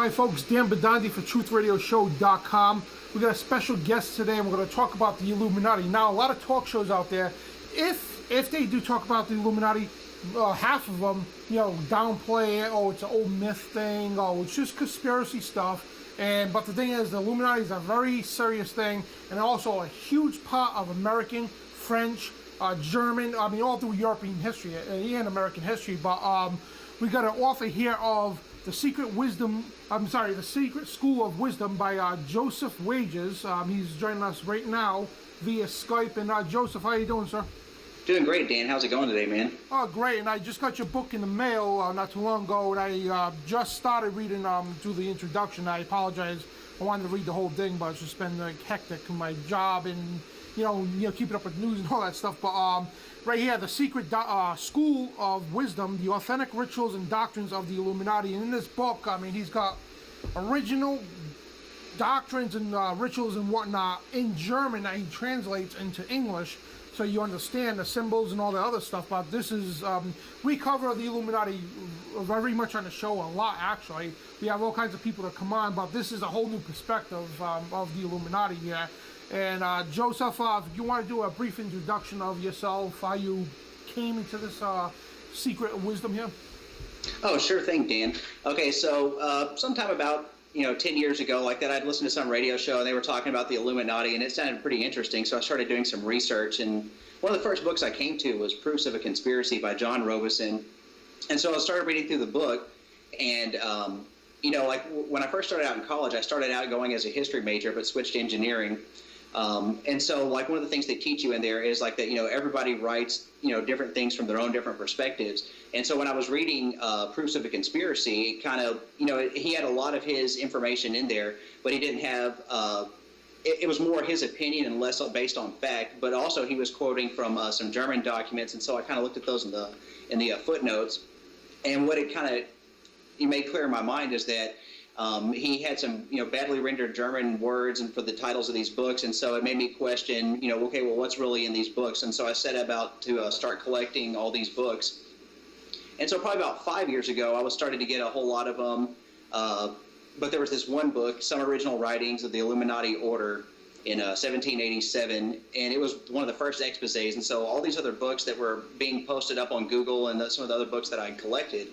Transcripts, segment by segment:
Hi folks, Dan Bidondi for TruthRadioShow.com. We got a special guest today and we're going to talk about the Illuminati. Now, a lot of talk shows out there, if they do talk about the Illuminati, half of them, downplay it, it's an old myth thing, it's just conspiracy stuff. But the thing is, the Illuminati is a very serious thing, and also a huge part of American, French, German, all through European history and American history. But we got an author here of The Secret School of Wisdom by Josef Wages. He's joining us right now via Skype. And Joseph, how you doing, sir? Doing great, Dan. How's it going today, man? Oh, great. And I just got your book in the mail not too long ago, and I just started reading through the introduction. I apologize. I wanted to read the whole thing, but it's just been hectic in my job and, keeping up with news and all that stuff. But right here, The Secret School of Wisdom, The Authentic Rituals and Doctrines of the Illuminati. And in this book, he's got original doctrines and rituals and whatnot in German that he translates into English, so you understand the symbols and all the other stuff. But this is, we cover the Illuminati very much on the show, a lot actually. We have all kinds of people that come on, but this is a whole new perspective of the Illuminati here. And Joseph, if you want to do a brief introduction of yourself, how you came into this secret of wisdom here? Oh, sure thing, Dan. Okay, so sometime about 10 years ago, like that, I'd listened to some radio show and they were talking about the Illuminati, and it sounded pretty interesting. So I started doing some research, and one of the first books I came to was Proofs of a Conspiracy by John Robeson. And so I started reading through the book, and like when I first started out in college, I started out going as a history major, but switched to engineering. And so like one of the things they teach you in there is like that, everybody writes, different things from their own different perspectives. And so when I was reading Proofs of a Conspiracy, it kind of, he had a lot of his information in there, but he didn't have, it was more his opinion and less based on fact, but also he was quoting from some German documents. And so I kind of looked at those in the footnotes. And what it kind of made clear in my mind is that he had some, badly rendered German words and for the titles of these books, and so it made me question, okay, well, what's really in these books? And so I set about to start collecting all these books. And so probably about 5 years ago, I was starting to get a whole lot of them, but there was this one book, Some Original Writings of the Illuminati Order, in 1787, and it was one of the first exposés. And so all these other books that were being posted up on Google and some of the other books that I collected,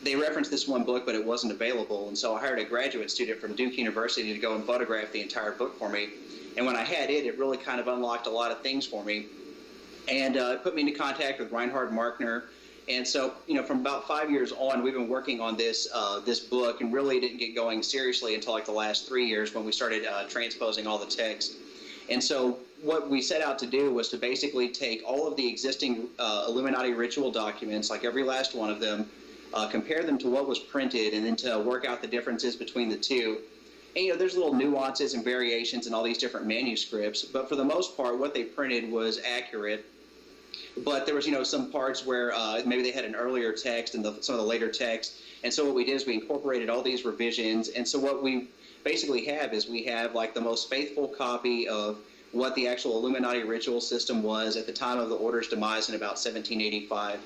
they referenced this one book, but it wasn't available. And so I hired a graduate student from Duke University to go and photograph the entire book for me. And when I had it, it really kind of unlocked a lot of things for me. And it put me into contact with Reinhard Markner. And so, from about 5 years on, we've been working on this book, and really didn't get going seriously until like the last 3 years when we started transposing all the text. And so what we set out to do was to basically take all of the existing Illuminati ritual documents, like every last one of them, compare them to what was printed, and then to work out the differences between the two. And there's little nuances and variations in all these different manuscripts, but for the most part, what they printed was accurate. But there was, some parts where maybe they had an earlier text and some of the later text. And so what we did is we incorporated all these revisions. And so what we basically have is we have like the most faithful copy of what the actual Illuminati ritual system was at the time of the order's demise in about 1785.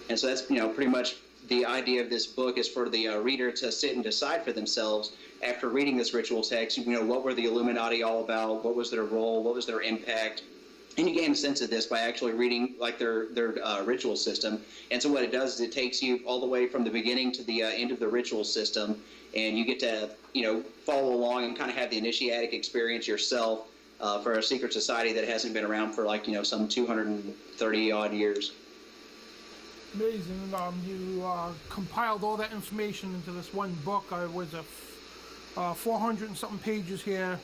And so that's, pretty much the idea of this book is for the reader to sit and decide for themselves after reading this ritual text, what were the Illuminati all about? What was their role? What was their impact? And you gain a sense of this by actually reading like their ritual system. And so what it does is it takes you all the way from the beginning to the end of the ritual system, and you get to follow along and kind of have the initiatic experience yourself for a secret society that hasn't been around for like some 230 odd years. Amazing. You compiled all that information into this one book. It was 400 and something pages here.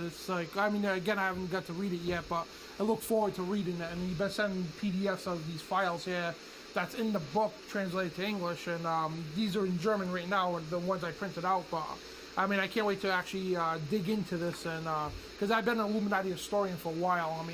It's like, again, I haven't got to read it yet, but I look forward to reading it. And you've been sending PDFs of these files here that's in the book translated to English, and these are in German right now, the ones I printed out. But I can't wait to actually dig into this, and because I've been an Illuminati historian for a while.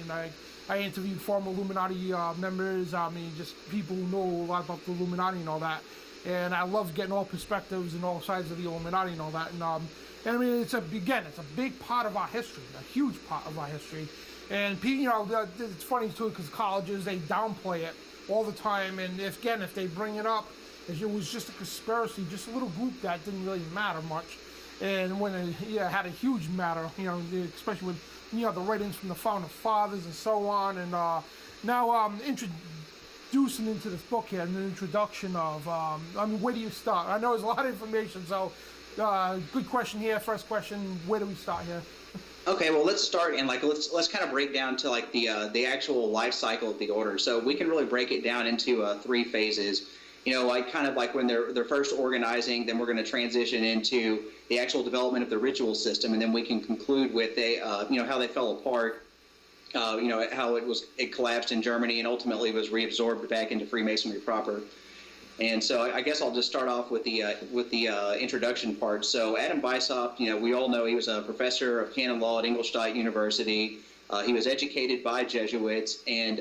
I interviewed former Illuminati members, just people who know a lot about the Illuminati and all that. And I love getting all perspectives and all sides of the Illuminati and all that. And it's a big part of our history, a huge part of our history. And it's funny too, because colleges, they downplay it all the time. And if they bring it up, It was just a conspiracy, just a little group that didn't really matter much. And when it had a huge matter, especially with the writings from the founding fathers and so on. And now introducing into this book here, an introduction of, where do you start? I know there's a lot of information, so good question here. First question, where do we start here? Okay, well, let's start and let's kind of break down to the actual life cycle of the order. So we can really break it down into 3 phases. Like when they're first organizing, then we're going to transition into the actual development of the ritual system, and then we can conclude with how they fell apart, how it collapsed in Germany and ultimately was reabsorbed back into Freemasonry proper. And so I guess I'll just start off with the introduction part. So Adam Weishaupt, we all know he was a professor of canon law at Ingolstadt University. He was educated by Jesuits, and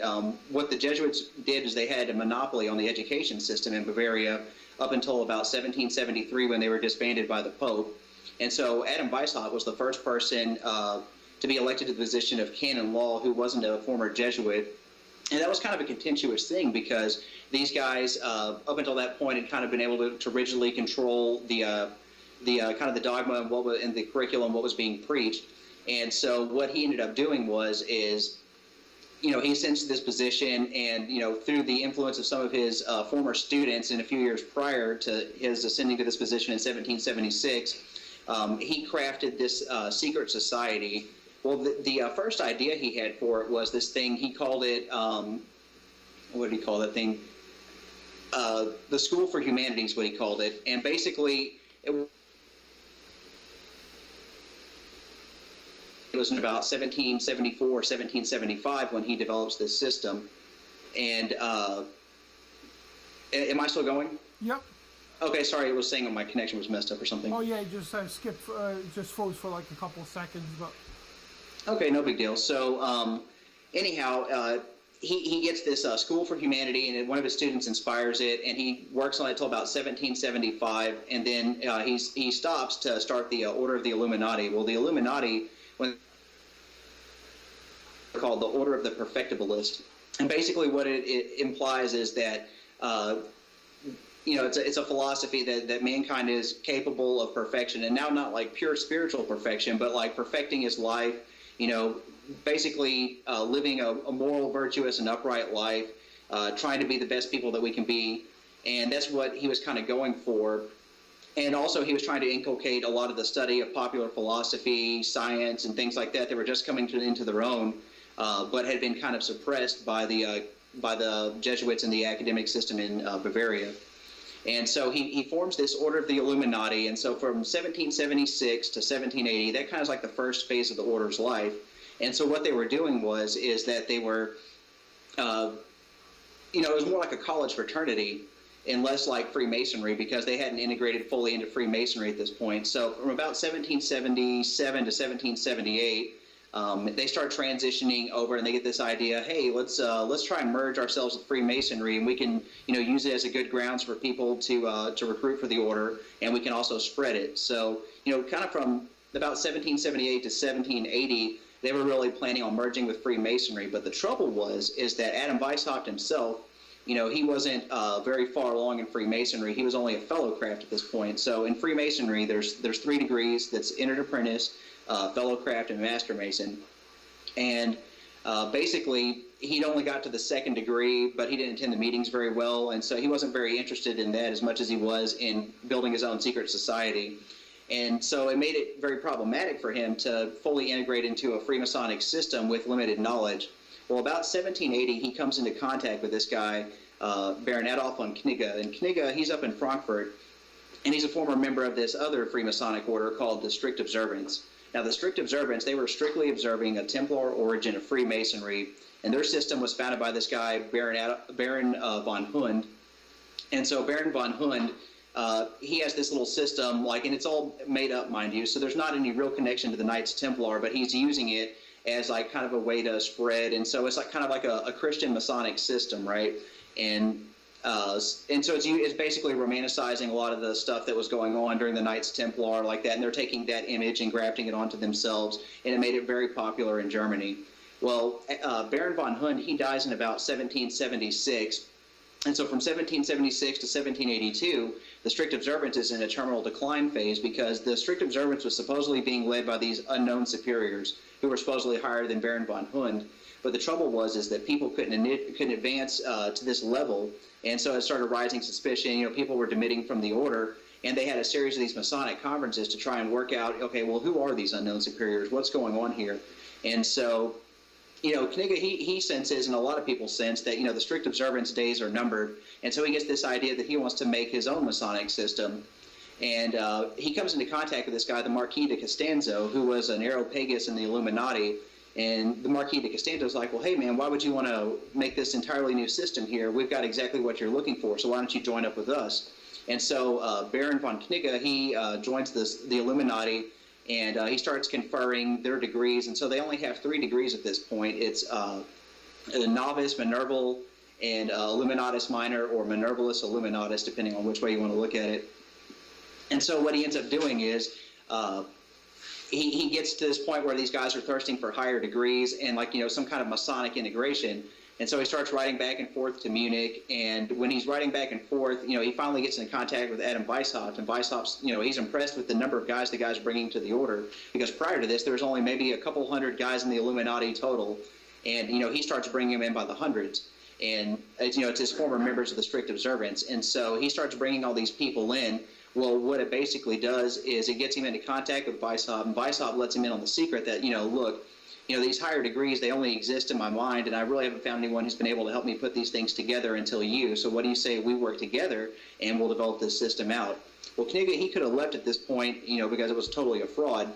what the Jesuits did is they had a monopoly on the education system in Bavaria up until about 1773 when they were disbanded by the Pope. And so Adam Weishaupt was the first person to be elected to the position of canon law who wasn't a former Jesuit. And that was kind of a contentious thing because these guys, up until that point, had kind of been able to rigidly control the kind of the dogma and the curriculum, what was being preached. And so what he ended up doing he sensed this position, and through the influence of some of his former students in a few years prior to his ascending to this position in 1776, he crafted this secret society. Well, the first idea he had for it was this thing. He called it, what did he call that thing? The School for Humanities, what he called it. And basically, it was in about 1774 or 1775 when he develops this system. And am I still going? Yep. Okay, sorry, it was saying my connection was messed up or something. Oh yeah, just skipped, just froze for like a couple of seconds, but. Okay, no big deal. So anyhow, he gets this School for Humanity, and one of his students inspires it, and he works on it until about 1775, and then he stops to start the Order of the Illuminati. Well, the Illuminati, when called the Order of the Perfectibilist, and basically what it implies is that it's a philosophy that mankind is capable of perfection, and now not like pure spiritual perfection, but like perfecting his life. Basically living a moral, virtuous, and upright life, trying to be the best people that we can be. And that's what he was kind of going for. And also he was trying to inculcate a lot of the study of popular philosophy, science, and things like that that were just coming into their own, but had been kind of suppressed by the Jesuits and the academic system in Bavaria. And so he forms this Order of the Illuminati. And so from 1776 to 1780, that kind of is like the first phase of the order's life. And so what they were doing is that they were, it was more like a college fraternity and less like Freemasonry because they hadn't integrated fully into Freemasonry at this point. So from about 1777 to 1778, they start transitioning over, and they get this idea, hey, let's try and merge ourselves with Freemasonry, and we can use it as a good grounds for people to recruit for the order, and we can also spread it. So kind of from about 1778 to 1780, they were really planning on merging with Freemasonry. But the trouble is that Adam Weishaupt himself, he wasn't very far along in Freemasonry. He was only a fellow craft at this point. So in Freemasonry, there's 3 degrees. That's entered apprentice, fellow craft, and master mason. And basically, he'd only got to the 2nd degree, but he didn't attend the meetings very well, and so he wasn't very interested in that as much as he was in building his own secret society. And so it made it very problematic for him to fully integrate into a Freemasonic system with limited knowledge. Well, about 1780, he comes into contact with this guy, Baron Adolf von Knigge. And Knigge, he's up in Frankfurt, and he's a former member of this other Freemasonic order called the Strict Observance. Now, the Strict Observance, they were strictly observing a Templar origin of Freemasonry, and their system was founded by this guy, Baron von Hund. And so Baron von Hund, he has this little system, and it's all made up, mind you, so there's not any real connection to the Knights Templar, but he's using it as kind of a way to spread, and so it's kind of like a Christian Masonic system, right? And so it's basically romanticizing a lot of the stuff that was going on during the Knights Templar like that, and they're taking that image and grafting it onto themselves, and it made it very popular in Germany. Well, Baron von Hund, he dies in about 1776, And so from 1776 to 1782, the strict observance is in a terminal decline phase because the strict observance was supposedly being led by these unknown superiors who were supposedly higher than Baron von Hund. But the trouble was that people couldn't advance to this level, and so it started rising suspicion. You know, people were demitting from the order, and they had a series of these Masonic conferences to try and work out, okay, well, who are these unknown superiors? What's going on here? And so, you know, Knigge, he senses, and a lot of people sense, that, you know, the strict observance days are numbered, and so he gets this idea that he wants to make his own Masonic system. And he comes into contact with this guy, the Marquis de Costanzo, who was an Areopagus in the Illuminati. And the Marquis de Costanzo is like, well, hey, man, why would you want to make this entirely new system here? We've got exactly what you're looking for, so why don't you join up with us? And so Baron von Knigge, he joins the Illuminati, and he starts conferring their degrees. And so they only have 3 degrees at this point. It's a novice, Minerval, and Illuminatus minor, or Minervalus Illuminatus, depending on which way you want to look at it. And so what he ends up doing is he gets to this point where these guys are thirsting for higher degrees and, like, you know, some kind of Masonic integration. And so he starts writing back and forth to Munich. And when he's writing back and forth, you know, he finally gets in contact with Adam Weishaupt. And Weishaupt's, you know, he's impressed with the number of guys the guys are bringing to the order, because prior to this, there was only maybe a couple hundred guys in the Illuminati total. And, you know, he starts bringing them in by the hundreds. And, you know, it's his former members of the strict observance. And so he starts bringing all these people in. Well, what it basically does is it gets him into contact with Weishaupt, and Weishaupt lets him in on the secret that, you know, look, you know, these higher degrees, they only exist in my mind, and I really haven't found anyone who's been able to help me put these things together until you. So what do you say we work together and we'll develop this system out? Well, Knigge, he could have left at this point, you know, because it was totally a fraud.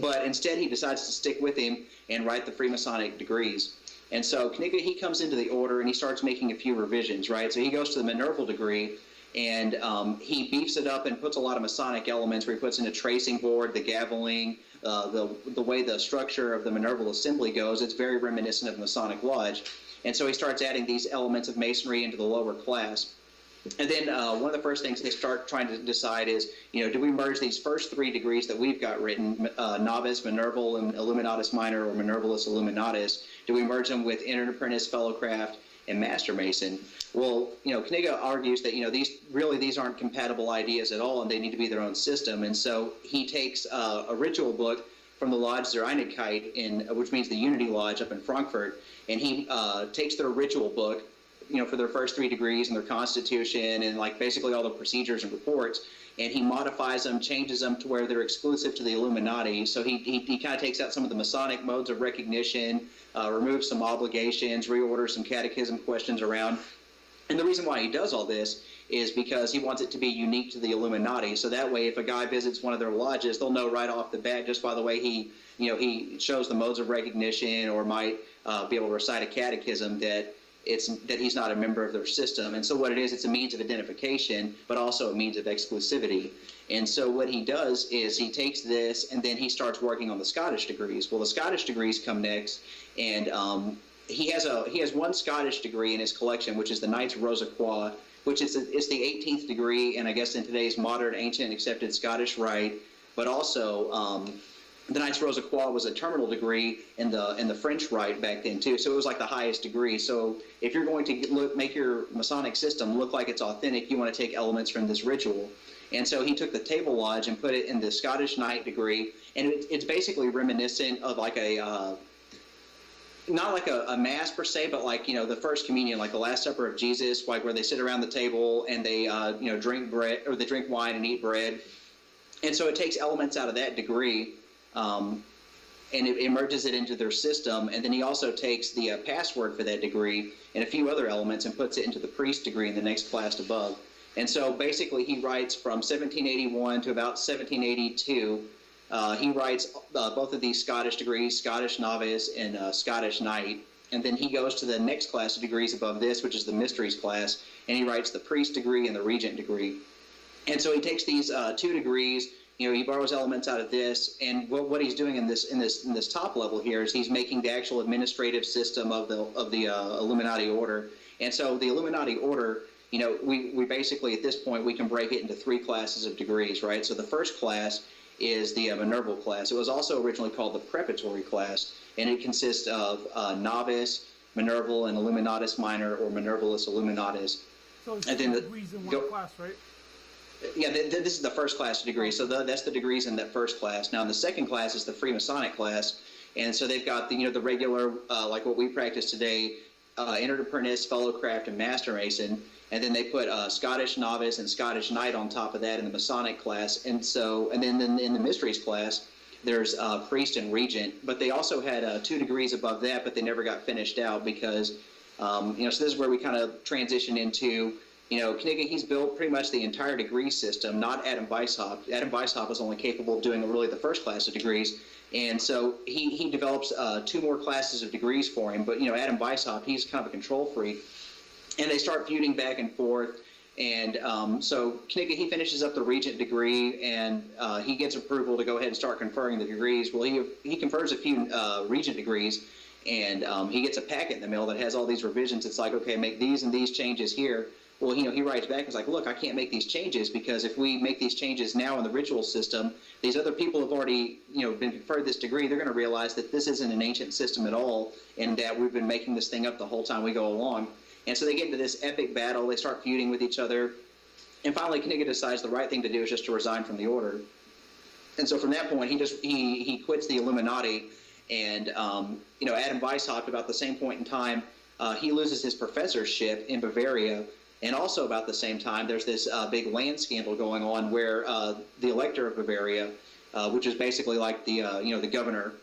But instead, he decides to stick with him and write the Freemasonic degrees. And so Knigge, he comes into the order and he starts making a few revisions, right? So he goes to the Minerval degree, and he beefs it up and puts a lot of Masonic elements where he puts in a tracing board, the gaveling, the way the structure of the Minerval assembly goes. It's very reminiscent of Masonic Lodge. And so he starts adding these elements of Masonry into the lower class. And then one of the first things they start trying to decide is, you know, do we merge these first 3 degrees that we've got written, Novice, Minerval, and Illuminatus Minor, or Minervalus Illuminatus, do we merge them with Entered Apprentice, Fellowcraft, and Master Mason? Well, you know, Knigge argues that, you know, these aren't compatible ideas at all, and they need to be their own system. And so he takes a ritual book from the Lodge der Einigkeit, which means the Unity Lodge up in Frankfurt, and he takes their ritual book, you know, for their first 3 degrees and their constitution and, like, basically all the procedures and reports, and he modifies them, changes them to where they're exclusive to the Illuminati. So he kind of takes out some of the Masonic modes of recognition, removes some obligations, reorders some catechism questions around. And the reason why he does all this is because he wants it to be unique to the Illuminati. So that way, if a guy visits one of their lodges, they'll know right off the bat, just by the way he shows the modes of recognition, or might be able to recite a catechism, that he's not a member of their system. And so what it is, it's a means of identification, but also a means of exclusivity. And so what he does is he takes this, and then he starts working on the Scottish degrees. Well, the Scottish degrees come next, and he has one Scottish degree in his collection, which is the Knights Rosa Croix, which is the 18th degree, and I guess in today's modern, ancient, accepted Scottish Rite. But also, the Knights Rosa Croix was a terminal degree in the French Rite back then too. So it was like the highest degree. So if you're going to make your Masonic system look like it's authentic, you want to take elements from this ritual. And so he took the Table Lodge and put it in the Scottish Knight degree, and it's basically reminiscent of like not like a mass per se, but like, you know, the first communion, like the Last Supper of Jesus, like where they sit around the table and they drink bread, or they drink wine and eat bread. And so it takes elements out of that degree, and it merges it into their system. And then he also takes the password for that degree and a few other elements and puts it into the priest degree in the next class above. And so basically he writes from 1781 to about 1782. He writes both of these Scottish degrees, Scottish Novice and Scottish Knight. And then he goes to the next class of degrees above this, which is the Mysteries class, and he writes the priest degree and the regent degree. And so he takes these 2 degrees, you know, he borrows elements out of this, and what he's doing in this top level here is he's making the actual administrative system of the Illuminati order. And so the Illuminati order, you know, we basically at this point we can break it into 3 classes of degrees, right? So the first class is the Minerval class. It was also originally called the preparatory class, and it consists of novice, Minerval and Illuminatus minor, or Minervalis Illuminatus. So it's and two then degrees in one class, right? Yeah, this is the first class degree, so that's the degrees in that first class. Now, in the second class is the Freemasonic class, and so they've got the regular like what we practice today, Interdependence, Fellowcraft, and Master Mason, and then they put Scottish Novice and Scottish Knight on top of that in the Masonic class, and then in the Mysteries class, there's Priest and Regent, but they also had 2 degrees above that, but they never got finished out because so this is where we kind of transition into. Knigge, he's built pretty much the entire degree system, not Adam Weishaupt. Adam Weishaupt is only capable of doing really the first class of degrees. And so he develops 2 more classes of degrees for him. But, Adam Weishaupt, he's kind of a control freak. And they start feuding back and forth. And so Knigge, he finishes up the Regent degree, and he gets approval to go ahead and start conferring the degrees. Well, he confers a few Regent degrees, and he gets a packet in the mail that has all these revisions. It's like, okay, make these and these changes here. Well, he writes back and is like, look, I can't make these changes because if we make these changes now in the ritual system, these other people have already, been conferred this degree. They're going to realize that this isn't an ancient system at all, and that we've been making this thing up the whole time we go along. And so they get into this epic battle. They start feuding with each other. And finally, Knigge decides the right thing to do is just to resign from the order. And so from that point, he quits the Illuminati. And, Adam Weishaupt, about the same point in time, he loses his professorship in Bavaria. And also about the same time, there's this big land scandal going on where the elector of Bavaria, which is basically like the governor,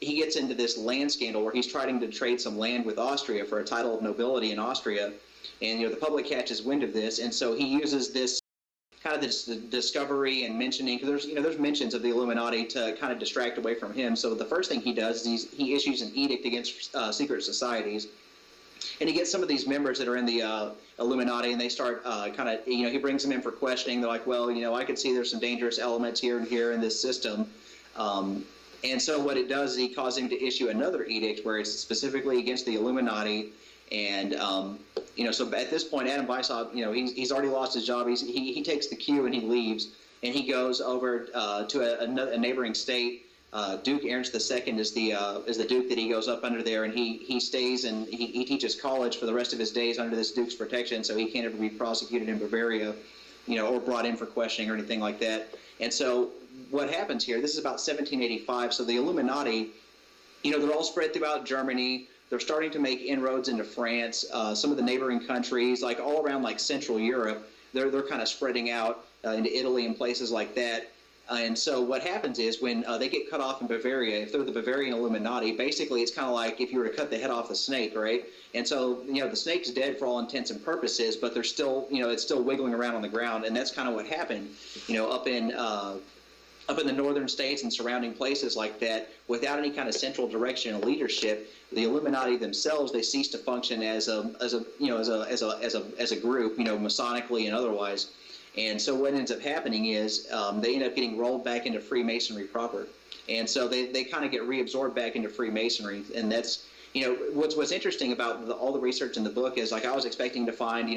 he gets into this land scandal where he's trying to trade some land with Austria for a title of nobility in Austria, and the public catches wind of this, and so he uses this kind of this discovery and mentioning, because there's mentions of the Illuminati to kind of distract away from him. So the first thing he does is he issues an edict against secret societies. And he gets some of these members that are in the Illuminati, and they start he brings them in for questioning. They're like, well, I could see there's some dangerous elements here and here in this system. And so what it does is he causes him to issue another edict where it's specifically against the Illuminati. And, so at this point, Adam Weishaupt, he's already lost his job. He takes the cue and he leaves. And he goes over to a neighboring state. Duke Ernst II is the duke that he goes up under there, and he stays and he teaches college for the rest of his days under this duke's protection, so he can't ever be prosecuted in Bavaria, or brought in for questioning or anything like that. And so what happens here? This is about 1785. So the Illuminati, they're all spread throughout Germany. They're starting to make inroads into France, some of the neighboring countries, like all around like Central Europe. They're kind of spreading out into Italy and places like that. And so what happens is when they get cut off in Bavaria, if they're the Bavarian Illuminati, basically it's kind of like if you were to cut the head off the snake, right? And so, the snake's dead for all intents and purposes, but they're still, it's still wiggling around on the ground. And that's kind of what happened, up in the northern states and surrounding places like that, without any kind of central direction and leadership. The Illuminati themselves, they cease to function as a group, Masonically and otherwise. And so what ends up happening is they end up getting rolled back into Freemasonry proper. And so they kind of get reabsorbed back into Freemasonry. And that's, what's interesting about all the research in the book is, like, I was expecting to find,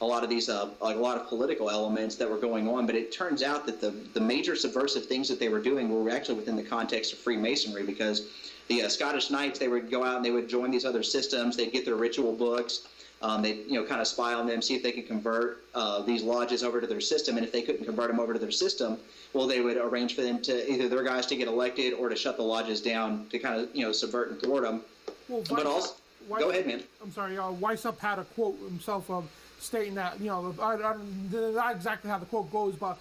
a lot of these, like a lot of political elements that were going on. But it turns out that the major subversive things that they were doing were actually within the context of Freemasonry, because the Scottish Knights, they would go out and they would join these other systems. They'd get their ritual books. They kind of spy on them, see if they could convert these lodges over to their system. And if they couldn't convert them over to their system, well, they would arrange for them to either their guys to get elected or to shut the lodges down to kind of subvert and thwart them. Well, but also, go ahead, man. I'm sorry. Weishaupt had a quote himself of stating that not exactly how the quote goes, but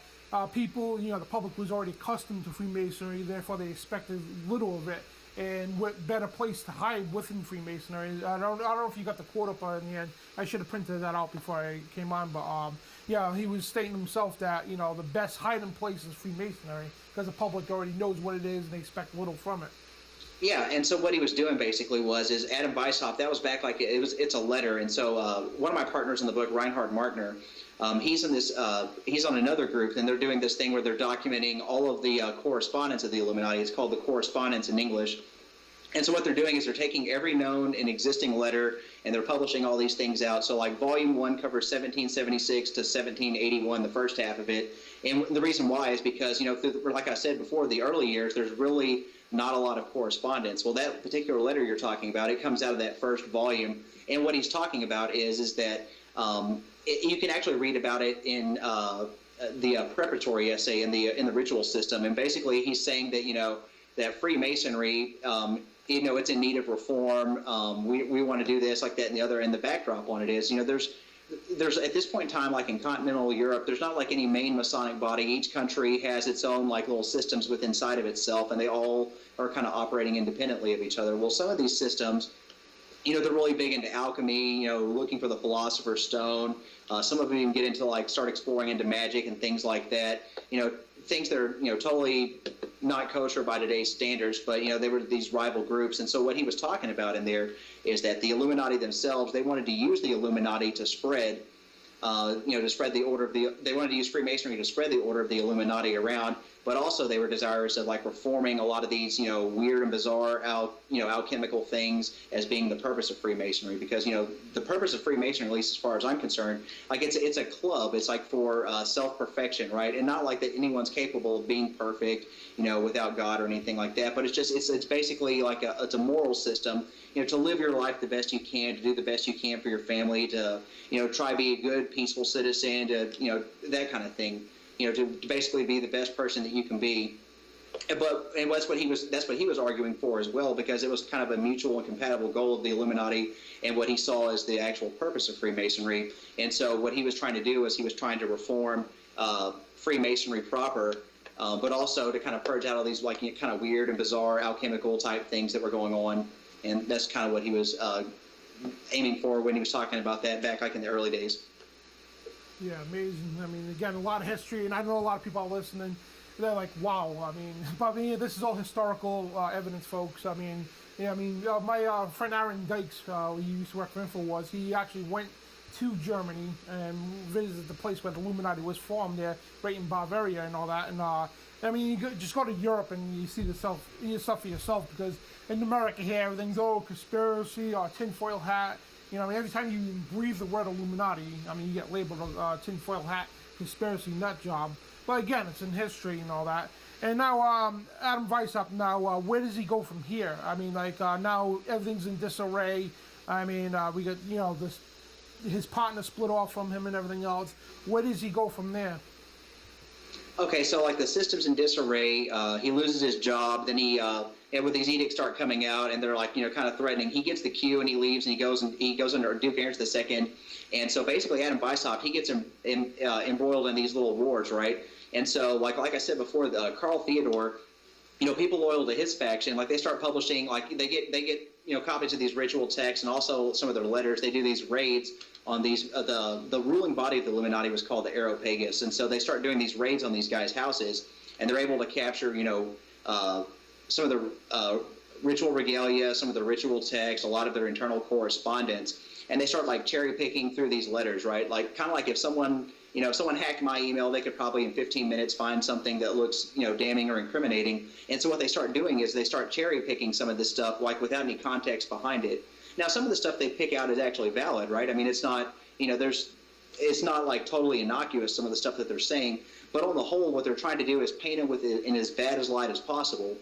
people, the public was already accustomed to Freemasonry, therefore they expected little of it. And what better place to hide within Freemasonry? I don't know if you got the quote up in the end. I should have printed that out before I came on. But he was stating himself that the best hiding place is Freemasonry, because the public already knows what it is and they expect little from it. Yeah, and so what he was doing basically is Adam Weishaupt. That was back like it's a letter. And so one of my partners in the book, Reinhard Markner, he's on another group, and they're doing this thing where they're documenting all of the correspondence of the Illuminati. It's called the Correspondence in English. And so what they're doing is they're taking every known and existing letter and they're publishing all these things out. So like volume 1 covers 1776 to 1781, the first half of it. And the reason why is because, like I said before, the early years, there's really not a lot of correspondence. Well, that particular letter you're talking about, it comes out of that first volume. And what he's talking about is that you can actually read about it in the preparatory essay in the ritual system. And basically he's saying that, that Freemasonry, it's in need of reform. We want to do this, like that, and the other. And the backdrop on it is, there's at this point in time, like in continental Europe, there's not like any main Masonic body. Each country has its own like little systems within inside of itself, and they all are kind of operating independently of each other. Well, some of these systems, they're really big into alchemy, looking for the philosopher's stone. Some of them even get into like start exploring into magic and things like that. Things that are totally not kosher by today's standards, but they were these rival groups. And so what he was talking about in there is that the Illuminati themselves, they wanted to use the Illuminati to spread to spread the order of they wanted to use Freemasonry to spread the order of the Illuminati around, but also they were desirous of like reforming a lot of these, weird and bizarre alchemical things as being the purpose of Freemasonry, because, the purpose of Freemasonry, at least as far as I'm concerned, like it's a club. It's like for self-perfection, right? And not like that anyone's capable of being perfect, without God or anything like that, but it's basically like it's a moral system, to live your life the best you can, to do the best you can for your family, to, try to be a good, peaceful citizen, to, that kind of thing, to basically be the best person that you can be. And that's what he was arguing for as well, because it was kind of a mutual and compatible goal of the Illuminati and what he saw as the actual purpose of Freemasonry. And so what he was trying to do is he was trying to reform Freemasonry proper, but also to kind of purge out all these like kind of weird and bizarre alchemical type things that were going on. And that's kind of what he was aiming for when he was talking about that back like in the early days. Yeah, amazing. I mean, again, a lot of history, and I know a lot of people are listening. They're like, wow. I mean, this is all historical evidence, folks. I mean, my friend Aaron Dykes, he used to work for InfoWars. He actually went to Germany and visited the place where the Illuminati was formed there, right in Bavaria and all that. And you just go to Europe and you see the stuff for yourself, because in America here, everything's conspiracy or tinfoil hat. Every time you breathe the word Illuminati, you get labeled a tinfoil hat, conspiracy nut job. But again, it's in history and all that. And now, Adam Weishaupt, now, where does he go from here? Now everything's in disarray. We got, his partner split off from him and everything else. Where does he go from there? Okay, so like the system's in disarray. He loses his job. Then and with these edicts start coming out, and they're like, kind of threatening. He gets the cue and he leaves, and he goes under Duke Ernst II. And so basically, Adam Weishaupt, he gets embroiled in these little wars, right? And so like I said before, Carl Theodor, people loyal to his faction, like they start publishing, like they get copies of these ritual texts and also some of their letters. They do these raids on these. The ruling body of the Illuminati was called the Areopagus, and so they start doing these raids on these guys' houses, and they're able to capture, some of the ritual regalia, some of the ritual texts, a lot of their internal correspondence, and they start like cherry picking through these letters, right? Like kind of like if someone hacked my email, they could probably in 15 minutes find something that looks, damning or incriminating. And so what they start doing is they start cherry picking some of this stuff, like without any context behind it. Now, some of the stuff they pick out is actually valid, right? It's not, it's not like totally innocuous, some of the stuff that they're saying, but on the whole, what they're trying to do is paint it with it in as bad as light as possible.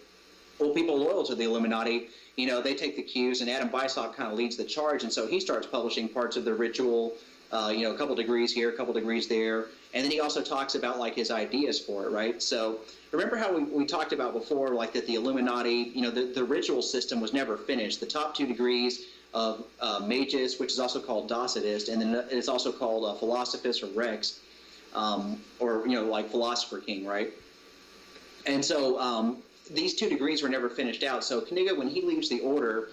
Well, people loyal to the Illuminati, they take the cues, and Adam Weishaupt kind of leads the charge, and so he starts publishing parts of the ritual, a couple degrees here, a couple degrees there, and then he also talks about like his ideas for it, right? So remember how we talked about before, like that the Illuminati, the ritual system was never finished. The top 2 degrees of Magus, which is also called Docetist, and then it's also called Philosophus or Rex, or like Philosopher King, right? And so these 2 degrees were never finished out. So Knigge, when he leaves the order,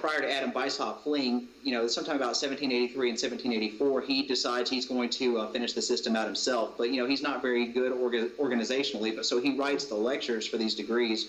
prior to Adam Weishaupt fleeing, sometime about 1783 and 1784, he decides he's going to finish the system out himself. But, he's not very good organizationally, but so he writes the lectures for these degrees.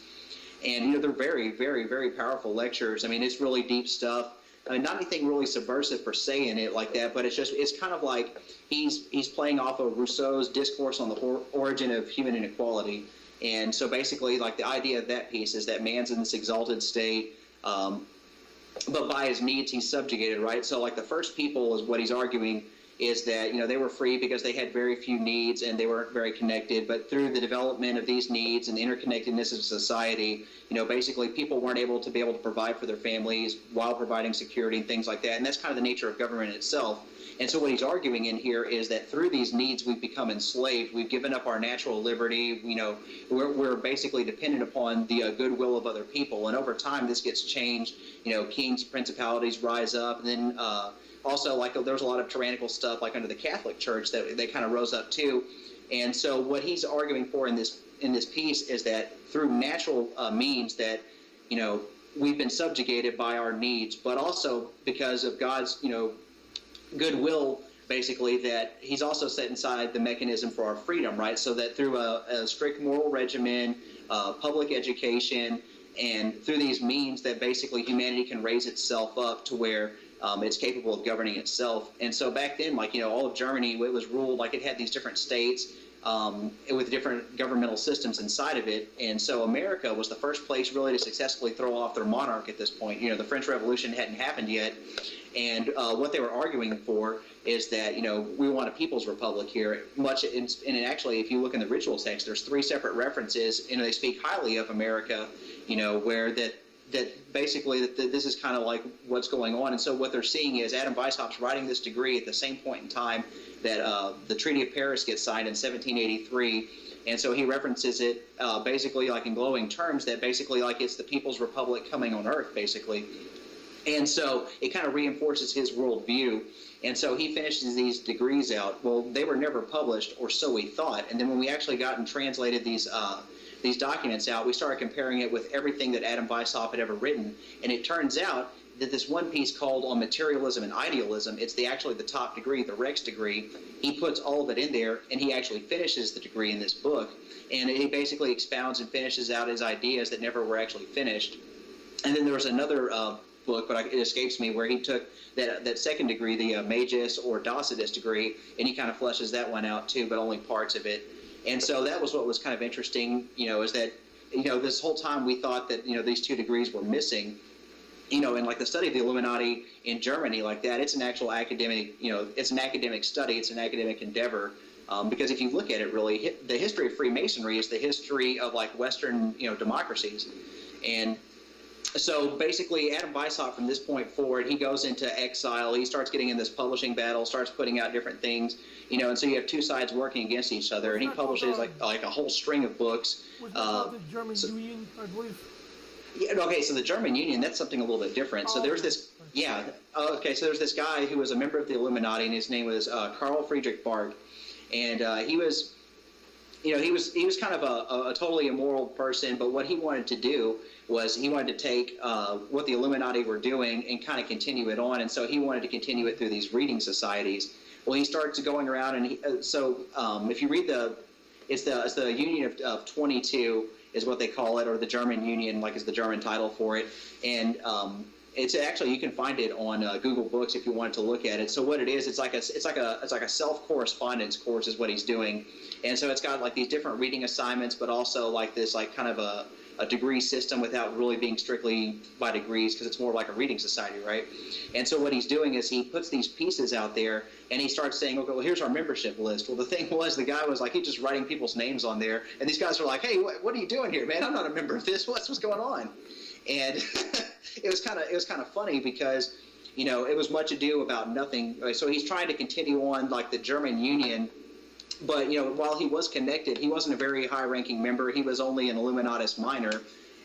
And, they're very, very, very powerful lectures. It's really deep stuff. Not anything really subversive per se in it like that, but it's kind of like he's playing off of Rousseau's discourse on the origin of human inequality. And so basically, like the idea of that piece is that man's in this exalted state, but by his needs he's subjugated, right? So like the first people is what he's arguing is that, you know, they were free because they had very few needs and they weren't very connected. But through the development of these needs and the interconnectedness of society, you know, basically people weren't able to provide for their families while providing security and things like that. And that's kind of the nature of government itself. And so what he's arguing in here is that through these needs, we've become enslaved. We've given up our natural liberty. You know, we're basically dependent upon the goodwill of other people. And over time, this gets changed. You know, kings, principalities rise up. And then also, like, there was a lot of tyrannical stuff, like under the Catholic Church, that they kind of rose up too. And so what he's arguing for in this piece is that through natural means that, you know, we've been subjugated by our needs, but also because of God's, you know, goodwill, basically, that he's also set inside the mechanism for our freedom, right? So that through a strict moral regimen, public education, and through these means that basically humanity can raise itself up to where it's capable of governing itself. And so back then, like, you know, all of Germany, it was ruled, like, it had these different states with different governmental systems inside of it. And so America was the first place really to successfully throw off their monarch at this point. You know, the French Revolution hadn't happened yet. And what they were arguing for is that, you know, we want a people's republic here. And actually, if you look in the ritual text, there's 3 separate references, and they speak highly of America, you know, where that basically that this is kind of like what's going on. And so what they're seeing is Adam Weishaupt's writing this degree at the same point in time that the Treaty of Paris gets signed in 1783. And so he references it basically like in glowing terms that basically like it's the People's Republic coming on Earth, basically. And so it kind of reinforces his worldview. And so he finishes these degrees out. Well, they were never published, or so we thought. And then when we actually got and translated these documents out, we started comparing it with everything that Adam Weishaupt had ever written. And it turns out that this one piece called On Materialism and Idealism, it's actually the top degree, the Rex degree. He puts all of it in there, and he actually finishes the degree in this book. And he basically expounds and finishes out his ideas that never were actually finished. And then there was another book, but it escapes me, where he took that second degree, the Magus or Docetus degree, and he kind of fleshes that one out too, but only parts of it. And so that was what was kind of interesting, you know, is that, you know, this whole time we thought that, you know, these 2 degrees were missing, you know, and like the study of the Illuminati in Germany like that, it's an actual academic, you know, it's an academic study, it's an academic endeavor. Because if you look at it really, the history of Freemasonry is the history of like Western, you know, democracies. And so basically Adam Weishaupt from this point forward, he goes into exile, he starts getting in this publishing battle, starts putting out different things, you know, and so you have 2 sides working against each other, and he publishes like a whole string of books. The German Union, I believe? Yeah, okay, so the German Union, that's something a little bit different. So there's this, yeah, okay, so there's this guy who was a member of the Illuminati, and his name was Karl Friedrich Barth, and he was, you know, he was kind of a totally immoral person, but what he wanted to do was he wanted to take what the Illuminati were doing and kind of continue it on, and so he wanted to continue it through these reading societies. Well, he starts going around, and if you read it's the Union of 22 is what they call it, or the German Union, like is the German title for it, and it's actually, you can find it on Google Books if you wanted to look at it. So what it is, it's like a self-correspondence course is what he's doing, and so it's got like these different reading assignments, but also like this like kind of a degree system without really being strictly by degrees, because it's more like a reading society, right? And so what he's doing is he puts these pieces out there, and he starts saying, okay, well, here's our membership list. Well, the thing was, the guy was like, he's just writing people's names on there, and these guys were like, hey, what are you doing here, man? I'm not a member of this. What's going on? And it was kind of funny because, you know, it was much ado about nothing. So he's trying to continue on like the German Union. But, you know, while he was connected, he wasn't a very high-ranking member. He was only an Illuminatus minor.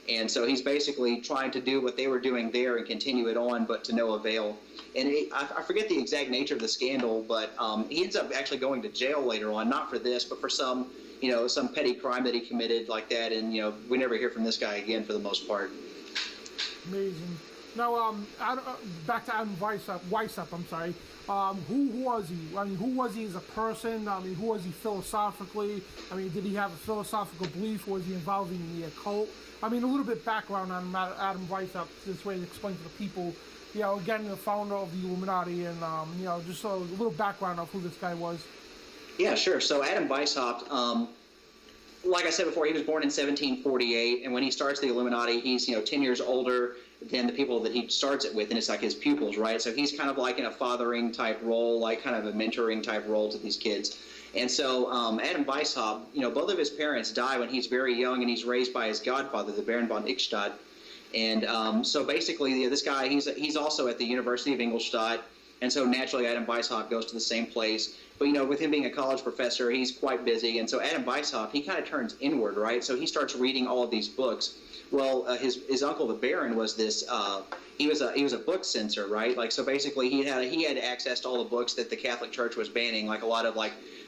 And so he's basically trying to do what they were doing there and continue it on, but to no avail. And I forget the exact nature of the scandal, but he ends up actually going to jail later on, not for this, but for some petty crime that he committed like that. And, you know, we never hear from this guy again for the most part. Amazing. Now, back to Adam Weishaupt, I'm sorry. Who was he? I mean, who was he as a person? I mean, who was he philosophically? I mean, did he have a philosophical belief? Was he involved in the occult? I mean, a little bit background on Adam Weishaupt, this way to explain to the people, you know, again, the founder of the Illuminati, and, you know, just a little background of who this guy was. Yeah, sure. So Adam Weishaupt, like I said before, he was born in 1748, and when he starts the Illuminati, he's 10 years older than the people that he starts it with, and it's like his pupils, right? So he's kind of like in a fathering type role, like kind of a mentoring type role to these kids. And so Adam Weishaupt, both of his parents die when he's very young, and he's raised by his godfather, the Baron von Ickstadt. And so basically, this guy, he's also at the University of Ingolstadt, and so naturally Adam Weishaupt goes to the same place. But, with him being a college professor, he's quite busy. And so Adam Weishaupt, he kind of turns inward, right? So he starts reading all of these books. Well, his uncle, the Baron, was this, he was a book censor, right? Like, so basically he had access to all the books that the Catholic Church was banning, like a lot of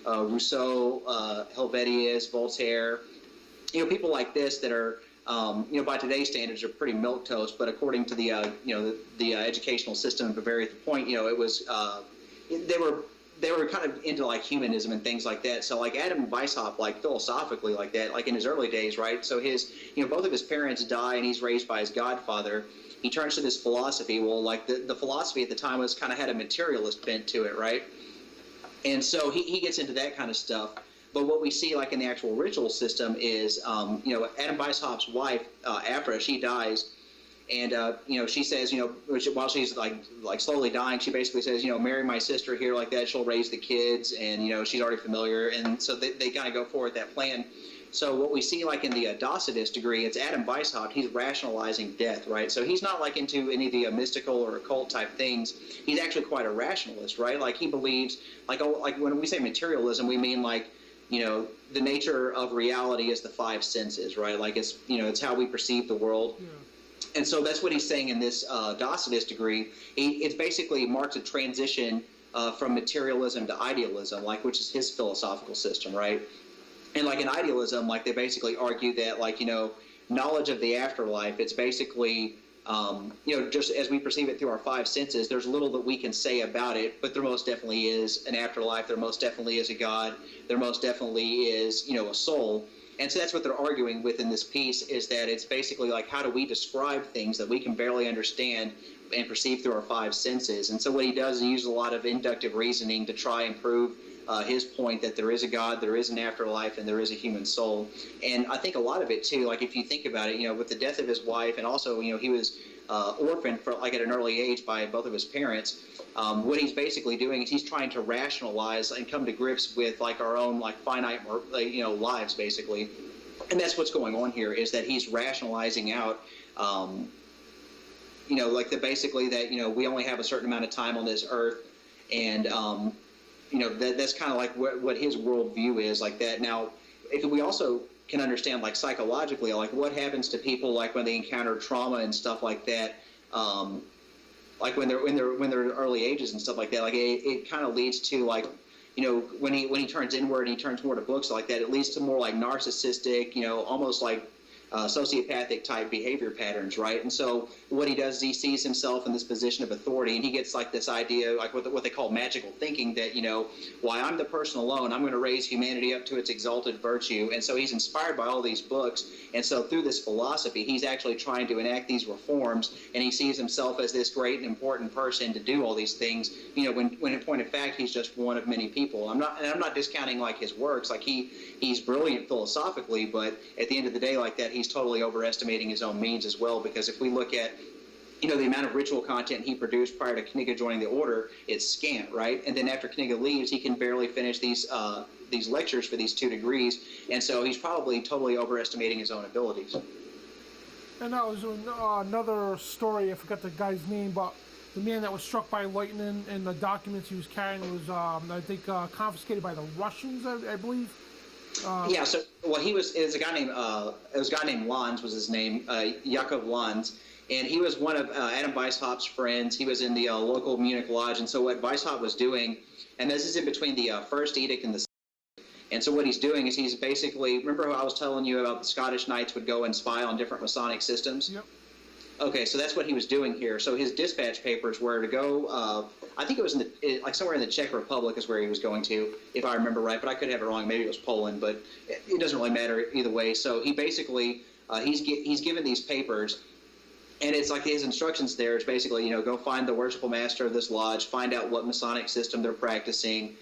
Rousseau, Helvetius, Voltaire, people like this that are, by today's standards are pretty milquetoast, but according to the educational system in Bavaria at the point, it was, they were kind of into like humanism and things like that. So like Adam Weishaupt, like philosophically like that, like in his early days, right? So his, both of his parents die and he's raised by his godfather. He turns to this philosophy. Well, like the philosophy at the time was kind of had a materialist bent to it, right? And so he gets into that kind of stuff. But what we see like in the actual ritual system is, Adam Weishaupt's wife, Afra, she dies. And, she says, while she's like slowly dying, she basically says, marry my sister here like that. She'll raise the kids. And, she's already familiar. And so they kind of go forward that plan. So what we see like in the Doctrines degree, it's Adam Weishaupt. He's rationalizing death, right? So he's not like into any of the mystical or occult type things. He's actually quite a rationalist, right? Like he believes, like when we say materialism, we mean like, the nature of reality is the five senses, right? Like it's, it's how we perceive the world. Yeah. And so that's what he's saying in this Doctrines degree. It's basically marks a transition from materialism to idealism, like which is his philosophical system, right? And like in idealism, like they basically argue that like, knowledge of the afterlife, it's basically, just as we perceive it through our five senses, there's little that we can say about it, but there most definitely is an afterlife. There most definitely is a God. There most definitely is, a soul. And so that's what they're arguing with in this piece, is that it's basically like, how do we describe things that we can barely understand and perceive through our five senses? And so what he does is he uses a lot of inductive reasoning to try and prove his point that there is a God, there is an afterlife, and there is a human soul. And I think a lot of it, too, like if you think about it, with the death of his wife, and also, he was orphaned for like at an early age by both of his parents. What he's basically doing is he's trying to rationalize and come to grips with like our own like finite, lives basically. And that's what's going on here, is that he's rationalizing out, like that basically that, we only have a certain amount of time on this earth. And, that's kind of like what his worldview is like that. Now, if we also can understand like psychologically, like what happens to people like when they encounter trauma and stuff like that, like when they're in their early ages and stuff like that, like it kind of leads to like, when he turns inward and he turns more to books like that, it leads to more like narcissistic, almost like sociopathic type behavior patterns, right? And so what he does is he sees himself in this position of authority, and he gets like this idea, like what they call magical thinking, that, why I'm the person alone, I'm going to raise humanity up to its exalted virtue. And so he's inspired by all these books. And so through this philosophy, he's actually trying to enact these reforms, and he sees himself as this great and important person to do all these things, when in point of fact, he's just one of many people. I'm not discounting like his works, like he's brilliant philosophically, but at the end of the day, like that, he's totally overestimating his own means as well, because if we look at the amount of ritual content he produced prior to Kniga joining the order, it's scant, right? And then after Kniga leaves, he can barely finish these lectures for these 2 degrees, and so he's probably totally overestimating his own abilities. And that was another story, I forgot the guy's name, but the man that was struck by lightning and the documents he was carrying was, I think, confiscated by the Russians, I believe. Yeah, so it was a guy named Lanz was his name, Yakov Lanz, and he was one of Adam Weishaupt's friends. He was in the local Munich lodge, and so what Weishaupt was doing, and this is in between the first edict and the second, and so what he's doing is he's basically, remember how I was telling you about the Scottish Knights would go and spy on different Masonic systems? Yep. Okay, so that's what he was doing here. So his dispatch papers were to go, I think it was somewhere in the Czech Republic is where he was going to, if I remember right, but I could have it wrong. Maybe it was Poland, but it doesn't really matter either way. So he basically, he's given these papers, and it's like his instructions there is basically, go find the worshipful master of this lodge, find out what Masonic system they're practicing,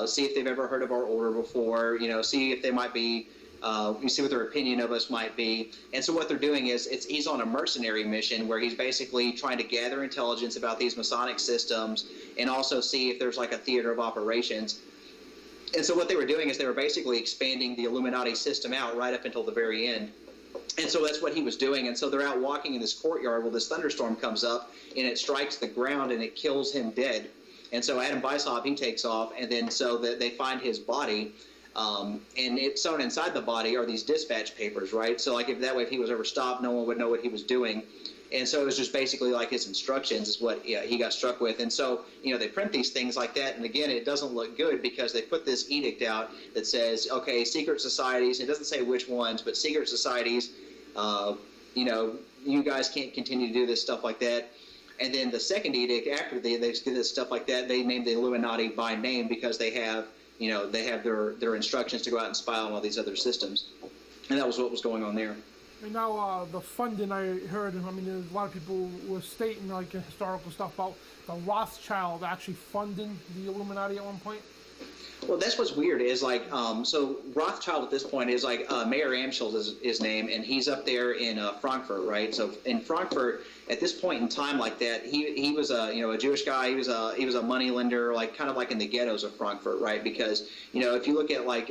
see if they've ever heard of our order before, see if they might be You see what their opinion of us might be. And so what they're doing is he's on a mercenary mission where he's basically trying to gather intelligence about these Masonic systems and also see if there's like a theater of operations. And so what they were doing is they were basically expanding the Illuminati system out right up until the very end. And so that's what he was doing. And so they're out walking in this courtyard where this thunderstorm comes up and it strikes the ground and it kills him dead. And so Adam Weishaupt, he takes off, and then so that they find his body. And it's sewn inside the body are these dispatch papers, right? So like if he was ever stopped, no one would know what he was doing. And so it was just basically like his instructions is what he got struck with. And so, they print these things like that. And again, it doesn't look good because they put this edict out that says, okay, secret societies, it doesn't say which ones, but secret societies, you guys can't continue to do this stuff like that. And then the second edict after they did this stuff like that, they named the Illuminati by name because they have their instructions to go out and spy on all these other systems. And that was what was going on there. And now the funding, I heard, there's a lot of people were stating like historical stuff about the Rothschild actually funding the Illuminati at one point. Well, that's what's weird is like, so Rothschild at this point is like Mayer Amschel is his name, and he's up there in Frankfurt, right? So in Frankfurt, at this point in time like that, he was a Jewish guy. He was a money lender, like kind of like in the ghettos of Frankfurt, right? Because if you look at like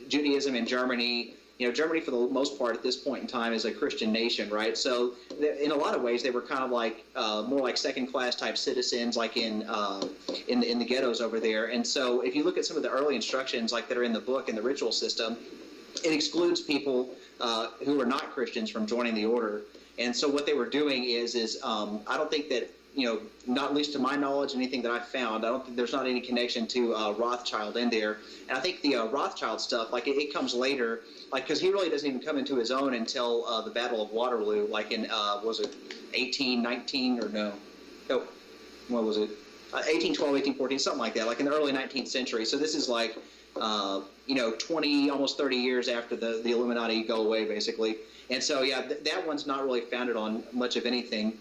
Judaism in Germany. Germany for the most part at this point in time is a Christian nation, right? So in a lot of ways, they were kind of like more like second-class type citizens, like in the ghettos over there. And so if you look at some of the early instructions, like that are in the book in the ritual system, it excludes people who are not Christians from joining the order. And so what they were doing is I don't think that not at least to my knowledge, anything that I've found, I don't think there's not any connection to Rothschild in there. And I think the Rothschild stuff, like it comes later, like because he really doesn't even come into his own until the Battle of Waterloo, like in was it 1819 or no, what was it? 1812, 1814, something like that, like in the early 19th century. So this is like 20, almost 30 years after the Illuminati go away, basically. And so that one's not really founded on much of anything.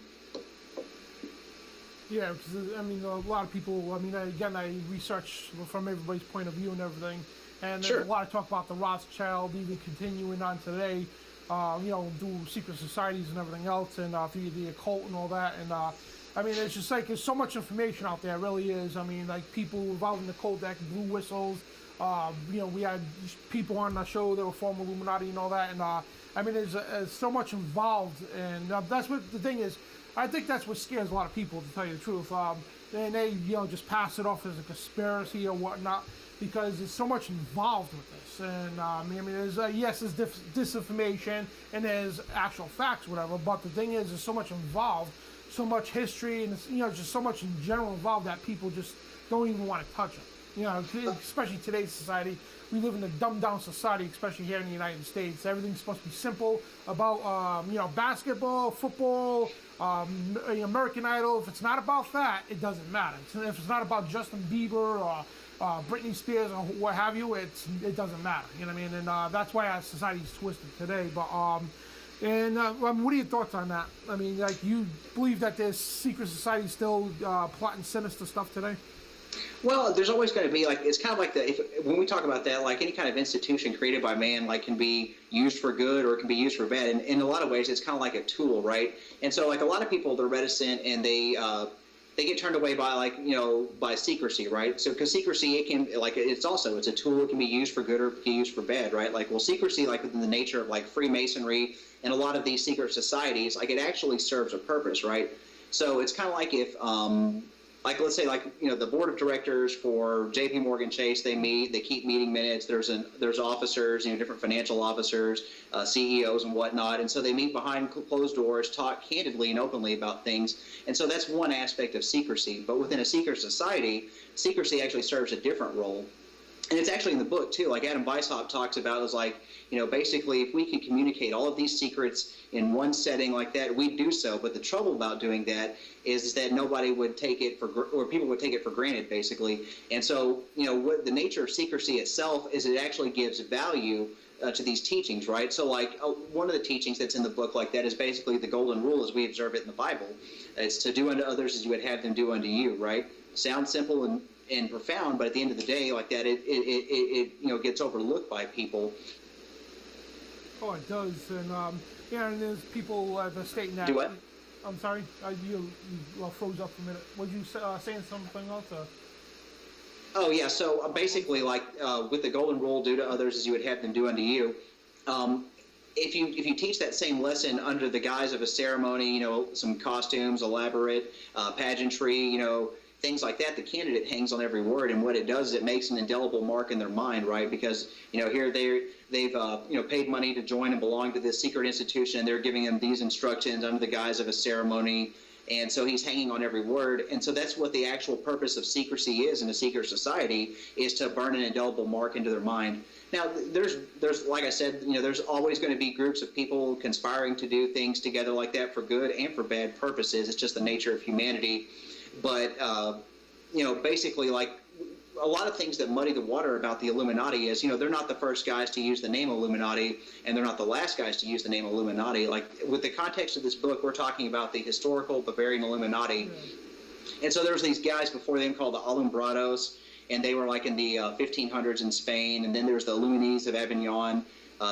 Yeah, because a lot of people. I research from everybody's point of view and everything, and there's a lot of talk about the Rothschild even continuing on today. Do secret societies and everything else, and the occult and all that. And it's just like there's so much information out there. It really is. Like people involved in the occult, like blue whistles. We had people on the show that were former Illuminati and all that. And there's so much involved, and that's what the thing is. I think that's what scares a lot of people, to tell you the truth. And they, just pass it off as a conspiracy or whatnot because there's so much involved with this. And there's there's disinformation and there's actual facts, whatever. But the thing is, there's so much involved, so much history, and just so much in general involved that people just don't even want to touch it. Especially today's society. We live in a dumbed-down society, especially here in the United States. Everything's supposed to be simple about, basketball, football, American Idol. If it's not about that, it doesn't matter. If it's not about Justin Bieber or Britney Spears or what have you, it doesn't matter. You know what I mean? And that's why our society's twisted today. But what are your thoughts on that? You believe that there's secret societies still plotting sinister stuff today? Well, there's always going to be, like, it's kind of like when we talk about that, like any kind of institution created by man, like can be used for good or it can be used for bad. And in a lot of ways, it's kind of like a tool, right? And so, like, a lot of people, they're reticent and they get turned away by, by secrecy, right? So, because secrecy, it can, like, it's a tool. It can be used for good or it can be used for bad, right? Like, well, secrecy, like within the nature of, like, Freemasonry and a lot of these secret societies, like, it actually serves a purpose, right? So it's kind of like if, let's say, the board of directors for J.P. Morgan Chase, they meet, they keep meeting minutes. There's officers, different financial officers, CEOs and whatnot. And so they meet behind closed doors, talk candidly and openly about things. And so that's one aspect of secrecy. But within a secret society, secrecy actually serves a different role. And it's actually in the book, too. Like Adam Weishaupt talks about is basically if we can communicate all of these secrets in one setting like that, we do so. But the trouble about doing that is that nobody would take it or people would take it for granted, basically. And so, what the nature of secrecy itself is it actually gives value to these teachings, right? So, one of the teachings that's in the book like that is basically the golden rule as we observe it in the Bible. It's to do unto others as you would have them do unto you, right? Sounds simple and profound, but at the end of the day, like that, it gets overlooked by people. Oh, it does, and and there's people that stating that. Do what? I'm sorry, you froze up for a minute. Was you saying something else? Oh yeah. So basically, like with the golden rule, do to others as you would have them do unto you. If you teach that same lesson under the guise of a ceremony, some costumes, elaborate pageantry, things like that, the candidate hangs on every word, and what it does is it makes an indelible mark in their mind, right? Because here they've paid money to join and belong to this secret institution, and they're giving them these instructions under the guise of a ceremony, and so he's hanging on every word. And so that's what the actual purpose of secrecy is in a secret society, is to burn an indelible mark into their mind. Now, there's like I said, there's always going to be groups of people conspiring to do things together like that for good and for bad purposes. It's just the nature of humanity. But, basically, like, a lot of things that muddy the water about the Illuminati is, they're not the first guys to use the name Illuminati, and they're not the last guys to use the name Illuminati. Like, with the context of this book, we're talking about the historical Bavarian Illuminati. And so there was these guys before them called the Alumbrados, and they were like in the 1500s in Spain, and then there was the Illuminis of Avignon.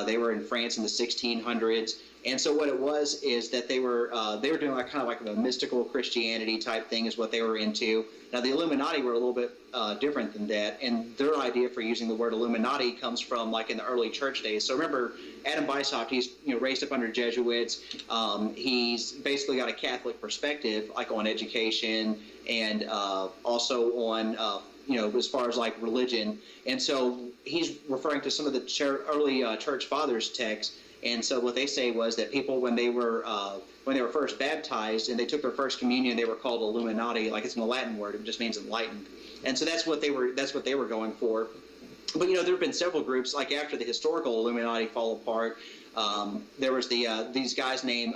They were in France in the 1600s. And so what it was is that they were doing like kind of like a mystical Christianity type thing is what they were into. Now the Illuminati were a little bit different than that, and their idea for using the word Illuminati comes from like in the early church days. So remember, Adam Weishaupt, he's raised up under Jesuits. He's basically got a Catholic perspective, like on education and also on as far as like religion. And so he's referring to some of the early church fathers' texts. And so what they say was that people, when they were first baptized and they took their first communion, they were called Illuminati. Like, it's a Latin word; it just means enlightened. And so that's what they were going for. But there have been several groups. Like after the historical Illuminati fall apart, there was these guys named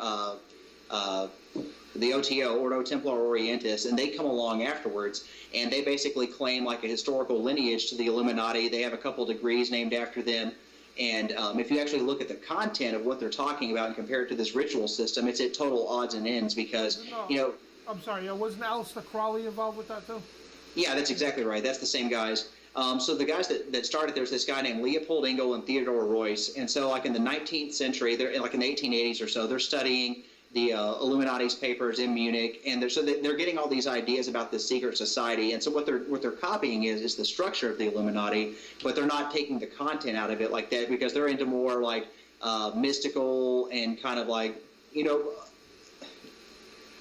the OTO, Ordo Templar Orientis, and they come along afterwards, and they basically claim like a historical lineage to the Illuminati. They have a couple degrees named after them. And if you actually look at the content of what they're talking about and compare it to this ritual system, it's at total odds and ends because, I'm sorry, wasn't Aleister Crowley involved with that too? Yeah, that's exactly right. That's the same guys. So the guys that started, there's this guy named Leopold Engel and Theodore Royce. And so like in the 19th century, they're like in the 1880s or so, they're studying the Illuminati's papers in Munich, and they're getting all these ideas about this secret society. And so what they're copying is the structure of the Illuminati, but they're not taking the content out of it like that because they're into more like mystical and kind of like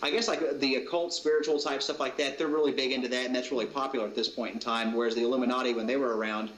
I guess like the occult, spiritual type stuff like that. They're really big into that, and that's really popular at this point in time. Whereas the Illuminati, when they were around,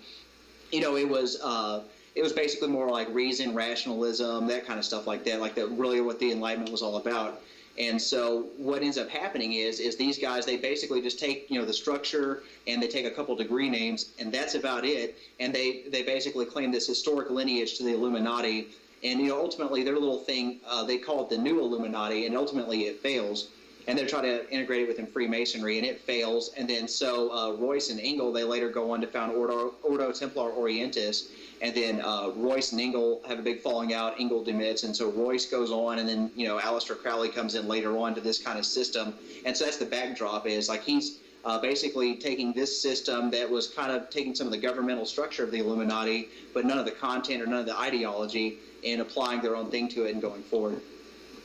it was basically more like reason, rationalism, that kind of stuff like that really what the Enlightenment was all about. And so what ends up happening is these guys, they basically just take, the structure and they take a couple degree names, and that's about it. And they basically claim this historic lineage to the Illuminati. And, ultimately their little thing, they call it the New Illuminati, and ultimately it fails. And they're trying to integrate it within Freemasonry, and it fails. And then so Royce and Engel, they later go on to found Ordo Templar Orientis. And then Royce and Engel have a big falling out. Engel demits, and so Royce goes on, and then Aleister Crowley comes in later on to this kind of system. And so that's the backdrop, is like he's basically taking this system that was kind of taking some of the governmental structure of the Illuminati, but none of the content or none of the ideology, and applying their own thing to it and going forward.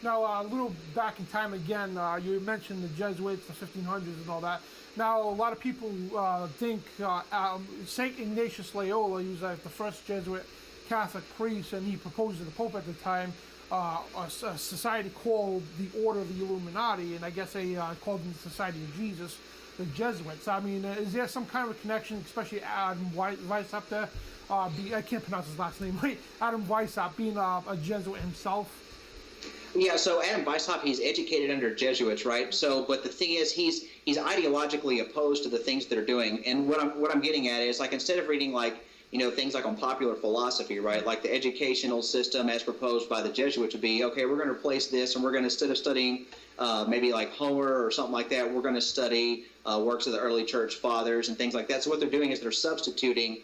Now, a little back in time again, you mentioned the Jesuits, the 1500s and all that. Now, a lot of people think St. Ignatius Loyola, he was the first Jesuit Catholic priest, and he proposed to the Pope at the time a society called the Order of the Illuminati, and I guess they called them the Society of Jesus, the Jesuits. I mean, is there some kind of a connection, especially Adam Weishaupt there? I can't pronounce his last name, right? Adam Weishaupt being a Jesuit himself. Yeah, so Adam Weishaupt, he's educated under Jesuits, right? So, but the thing is, he's ideologically opposed to the things that are doing. And what I'm getting at is, like, instead of reading like things like on popular philosophy, right? Like the educational system as proposed by the Jesuits would be, okay, we're going to replace this, and we're going to, instead of studying maybe like Homer or something like that, we're going to study works of the early church fathers and things like that. So what they're doing is they're substituting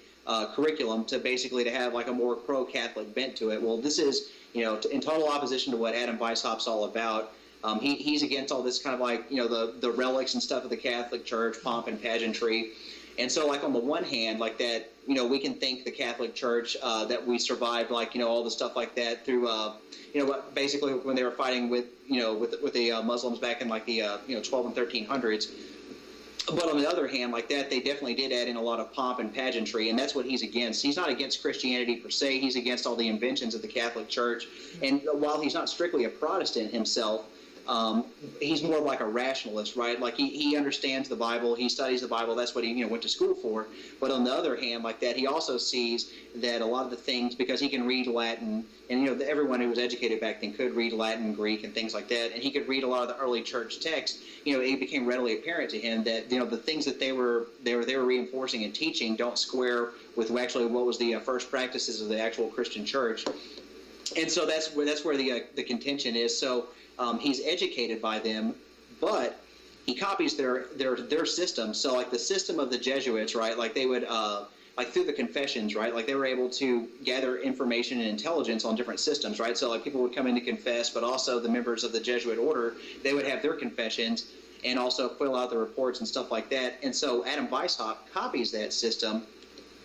curriculum to basically have like a more pro-Catholic bent to it. Well, this is in total opposition to what Adam Weishaupt's all about. He's against all this kind of like the relics and stuff of the Catholic Church, pomp and pageantry. And so, like, on the one hand, like that, we can thank the Catholic Church that we survived, like, all the stuff like that through, basically when they were fighting with, with the Muslims back in like the, 12 and 1300s. But on the other hand, like that, they definitely did add in a lot of pomp and pageantry, and that's what he's against. He's not against Christianity per se. He's against all the inventions of the Catholic Church. And while he's not strictly a Protestant himself, he's more like a rationalist, right? Like he understands the Bible, he studies the Bible, that's what he went to school for. But on the other hand, like that, he also sees that a lot of the things, because he can read Latin, and everyone who was educated back then could read Latin, Greek, and things like that, and he could read a lot of the early church texts. It became readily apparent to him that the things that they were reinforcing and teaching don't square with actually what was the first practices of the actual Christian church. And so that's where the contention is. So he's educated by them, but he copies their system. So like the system of the Jesuits, right? Like they would like through the confessions, right? Like they were able to gather information and intelligence on different systems, right? So like people would come in to confess, but also the members of the Jesuit order, they would have their confessions and also fill out the reports and stuff like that. And so Adam Weishaupt copies that system,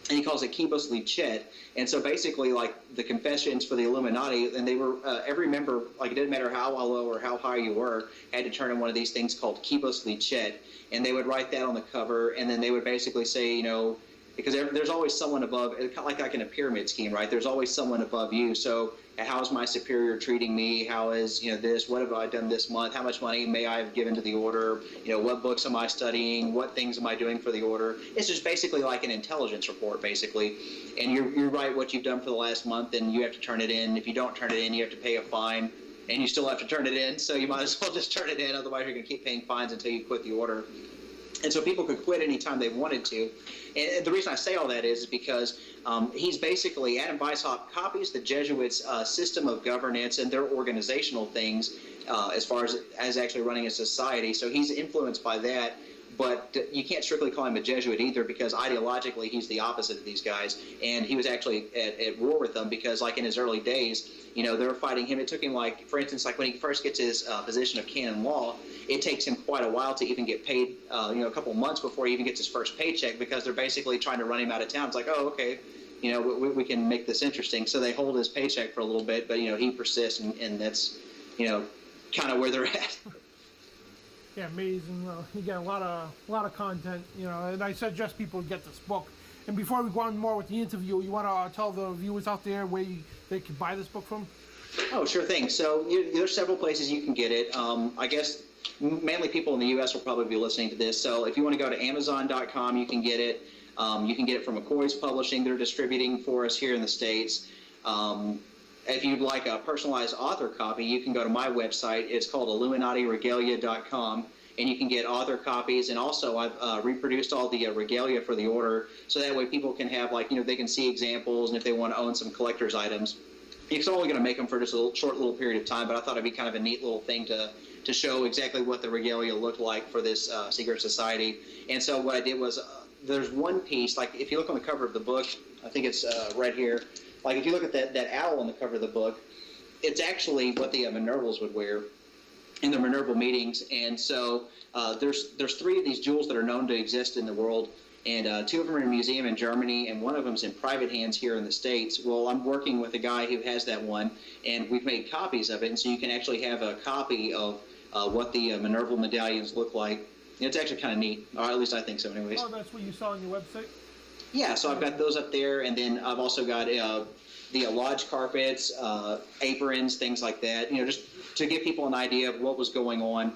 and he calls it Quibus Licet. And so basically, like the confessions for the Illuminati, and they were every member, like it didn't matter how low or how high you were, had to turn in one of these things called Quibus Licet, and they would write that on the cover, and then they would basically say, because there's always someone above, like in a pyramid scheme, right? There's always someone above you. So how's my superior treating me? How is, this? What have I done this month? How much money may I have given to the order? What books am I studying? What things am I doing for the order? It's just basically like an intelligence report, basically. And you write what you've done for the last month, and you have to turn it in. If you don't turn it in, you have to pay a fine, and you still have to turn it in. So you might as well just turn it in. Otherwise, you're going to keep paying fines until you quit the order. And so people could quit anytime they wanted to. And the reason I say all that is because he's basically, Adam Weishaupt copies the Jesuits' system of governance and their organizational things as far as actually running a society. So he's influenced by that. But you can't strictly call him a Jesuit either, because ideologically he's the opposite of these guys. And he was actually at war with them because, like in his early days, they were fighting him. It took him, like, for instance, like when he first gets his position of canon law, it takes him quite a while to even get paid, a couple months before he even gets his first paycheck, because they're basically trying to run him out of town. It's like, oh, okay, we can make this interesting. So they hold his paycheck for a little bit, but, he persists, and that's, kind of where they're at. Yeah, amazing. You get a lot of content, and I suggest people get this book. And before we go on more with the interview, you want to tell the viewers out there where they can buy this book from? Oh, sure thing. So there's several places you can get it. I guess mainly people in the U.S. will probably be listening to this. So if you want to go to Amazon.com, you can get it. You can get it from McCoy's Publishing. They're distributing for us here in the States. If you'd like a personalized author copy, you can go to my website. It's called IlluminatiRegalia.com, and you can get author copies. And also, I've reproduced all the regalia for the order, so that way people can have, they can see examples, and if they want to own some collector's items. It's only going to make them for just a short little period of time, but I thought it'd be kind of a neat little thing to show exactly what the regalia looked like for this secret society. And so what I did was, there's one piece, like if you look on the cover of the book, I think it's right here. Like if you look at that owl on the cover of the book, it's actually what the Minervals would wear in their Minerval meetings. And so there's 3 of these jewels that are known to exist in the world, and 2 of them are in a museum in Germany, and one of them is in private hands here in the States. Well, I'm working with a guy who has that one, and we've made copies of it, and so you can actually have a copy of what the Minerval medallions look like. And it's actually kind of neat, or at least I think so anyways. Oh, that's what you saw on your website? Yeah, so I've got those up there, and then I've also got the lodge carpets, aprons, things like that, just to give people an idea of what was going on.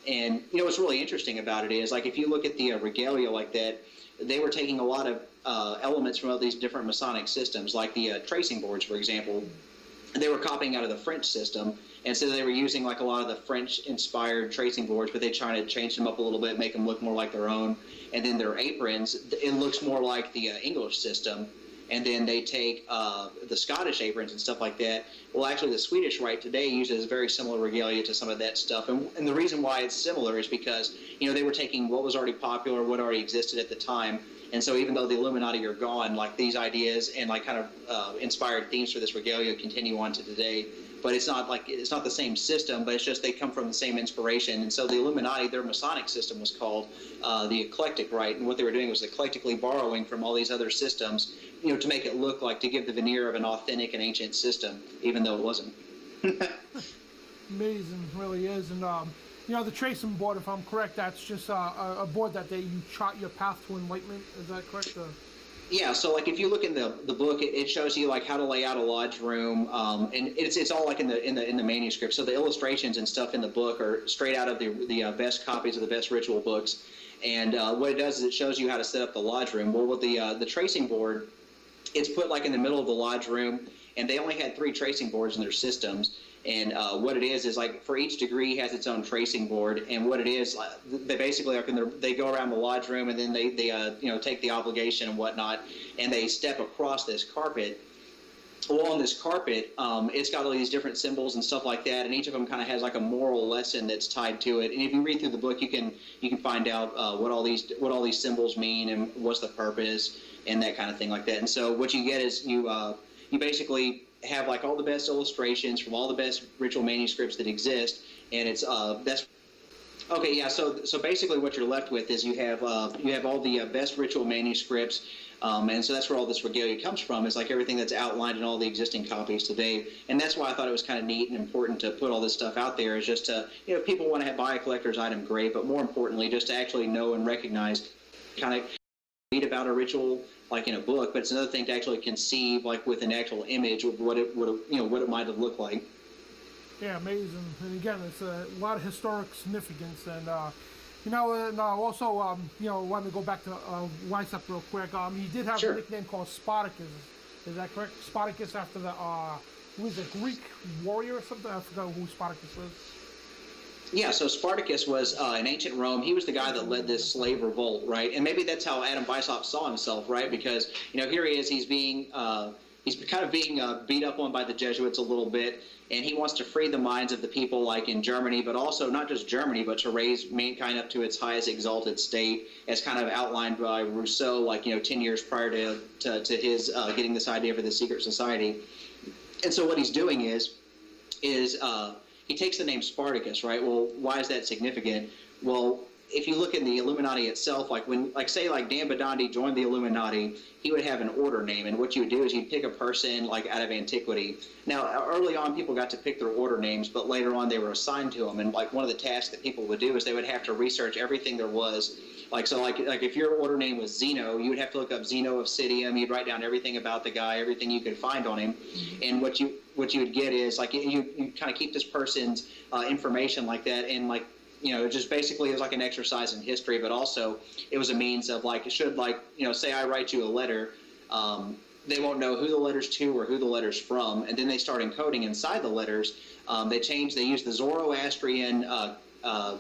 And, what's really interesting about it is, like, if you look at the regalia like that, they were taking a lot of elements from all these different Masonic systems, like the tracing boards, for example. They were copying out of the French system, and so they were using like a lot of the French-inspired tracing boards, but they tried to change them up a little bit, make them look more like their own. And then their aprons, it looks more like the English system. And then they take the Scottish aprons and stuff like that. Well, actually, the Swedish Rite today uses very similar regalia to some of that stuff. And the reason why it's similar is because, they were taking what was already popular, what already existed at the time. And so even though the Illuminati are gone, like these ideas and like kind of inspired themes for this regalia continue on to today. but it's not the same system, but it's just they come from the same inspiration. And so the Illuminati, their Masonic system was called the eclectic rite, and what they were doing was eclectically borrowing from all these other systems, to make it look like, to give the veneer of an authentic and ancient system, even though it wasn't. Amazing, really is. And the tracing board, if I'm correct, that's just a board that you chart your path to enlightenment. Is that correct? Yeah, so like if you look in the book, it shows you like how to lay out a lodge room, and it's all like in the manuscript. So the illustrations and stuff in the book are straight out of the best copies of the best ritual books. And what it does is it shows you how to set up the lodge room. Well, with the tracing board, it's put like in the middle of the lodge room, and they only had 3 tracing boards in their systems. And what it is like for each degree has its own tracing board. And what it is, they basically they go around the lodge room, and then they take the obligation and whatnot, and they step across this carpet. Well, on this carpet, it's got all these different symbols and stuff like that, and each of them kind of has like a moral lesson that's tied to it. And if you read through the book, you can find out what all these symbols mean and what's the purpose and that kind of thing like that. And so what you get is you basically have like all the best illustrations from all the best ritual manuscripts that exist, and it's that's okay. Yeah. So basically, what you're left with is you have all the best ritual manuscripts, and so that's where all this regalia comes from. Is like everything that's outlined in all the existing copies today, and that's why I thought it was kind of neat and important to put all this stuff out there. Is just to people want to buy a collector's item, great, but more importantly, just to actually know and recognize, kind of read about a ritual like in a book, but it's another thing to actually conceive like with an actual image of what it might have looked like. Yeah, amazing. And again, it's a lot of historic significance. And also wanted to go back to Weishaupt real quick. He did have a nickname called Spartacus. Is that correct? Spartacus after the who was a Greek warrior or something? I forgot who Spartacus was. Yeah, so Spartacus was in ancient Rome. He was the guy that led this slave revolt, right? And maybe that's how Adam Weishaupt saw himself, right? Because here he is, he's kind of being beat up on by the Jesuits a little bit, and he wants to free the minds of the people, like in Germany, but also not just Germany, but to raise mankind up to its highest exalted state, as kind of outlined by Rousseau, like 10 years prior to his getting this idea for the secret society. And so what he's doing is he takes the name Spartacus, right? Well, why is that significant? Well, if you look in the Illuminati itself, like say Dan Bidondi joined the Illuminati, he would have an order name, and what you would do is you'd pick a person like out of antiquity. Now, early on, people got to pick their order names, but later on, they were assigned to them. And like one of the tasks that people would do is they would have to research everything there was. Like if your order name was Zeno, you would have to look up Zeno of Citium. You'd write down everything about the guy, everything you could find on him, and what you would get is like you kind of keep this person's information like that, and like just basically it was like an exercise in history, but also it was a means of like say I write you a letter, they won't know who the letter's to or who the letter's from, and then they start encoding inside the letters. They use the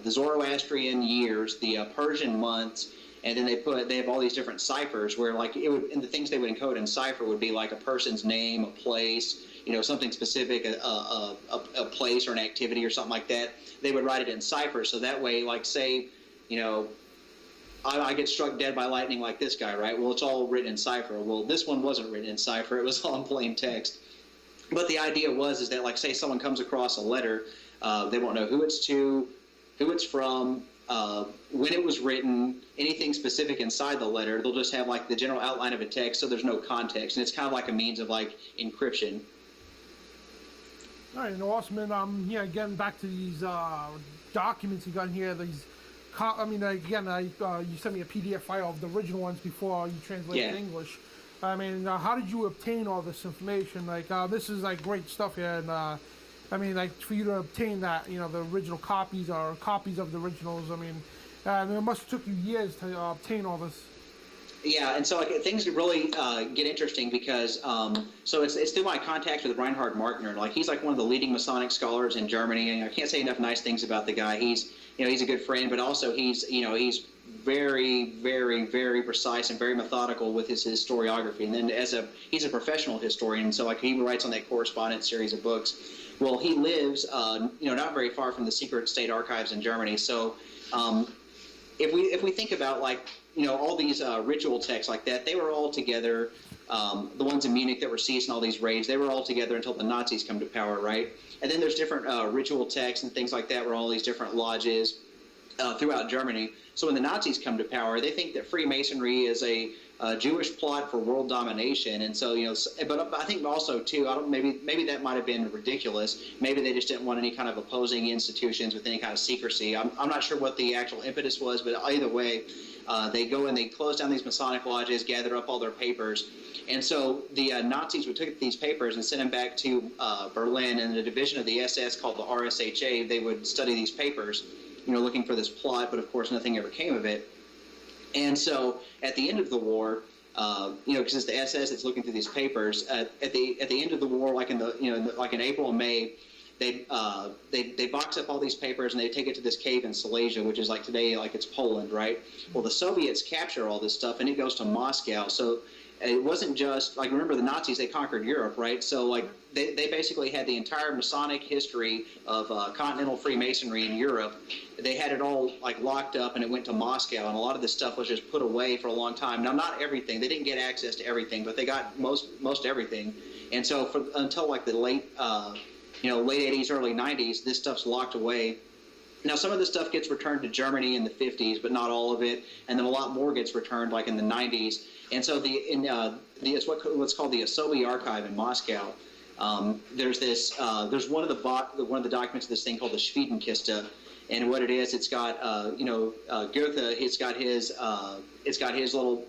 Zoroastrian years, the Persian months, and then they have all these different ciphers where like and the things they would encode in cipher would be like a person's name, a place, something specific, a place or an activity or something like that. They would write it in cipher, so that way, like say, I get struck dead by lightning like this guy, right? Well, it's all written in cipher. Well, this one wasn't written in cipher; it was all in plain text. But the idea is that, like, say someone comes across a letter, they won't know who it's to, who it's from, when it was written, anything specific inside the letter. They'll just have like the general outline of a text, so there's no context, and it's kind of like a means of like encryption. All right, awesome. And getting back to these documents you got in here, these. You sent me a PDF file of the original ones before you translated to English. I mean, how did you obtain all this information? Like, this is like great stuff here, and for you to obtain that, the original copies or copies of the originals. It must have took you years to obtain all this. Yeah, and so things really get interesting because so it's through my contacts with Reinhard Markner. Like he's like one of the leading Masonic scholars in Germany, and I can't say enough nice things about the guy. He's a good friend, but also he's very, very, very precise and very methodical with his historiography. And then he's a professional historian, so like he writes on that correspondence series of books. Well, he lives not very far from the secret state archives in Germany, so. if we think about like, all these ritual texts like that, they were all together. The ones in Munich that were seized and all these raids, they were all together until the Nazis come to power, right? And then there's different ritual texts and things like that where all these different lodges throughout Germany. So when the Nazis come to power, they think that Freemasonry is a Jewish plot for world domination, and so but I think also too, maybe that might have been ridiculous. Maybe they just didn't want any kind of opposing institutions with any kind of secrecy. I'm not sure what the actual impetus was, but either way, they go and they close down these Masonic lodges, gather up all their papers, and so the Nazis would take these papers and send them back to Berlin, and the division of the SS called the RSHA, they would study these papers, looking for this plot, but of course nothing ever came of it. And so at the end of the war, because it's the SS that's looking through these papers, at the end of the war, like in April and May, they box up all these papers and they take it to this cave in Silesia, which is like today, like it's Poland, right? Well, the Soviets capture all this stuff and it goes to Moscow. So it wasn't just like, remember the Nazis, they conquered Europe, right? So like they basically had the entire Masonic history of continental Freemasonry in Europe. They had it all like locked up and it went to Moscow, and a lot of this stuff was just put away for a long time. Now, not everything, they didn't get access to everything, but they got most everything. And so until like the late 80s, early 90s, this stuff's locked away. Now, some of this stuff gets returned to Germany in the 50s, but not all of it, and then a lot more gets returned like in the 90s. And so it's what's called the Asobi Archive in Moscow. There's one of the documents of this thing called the Schwedenkiste, and what it is, it's got Goethe, it's got his little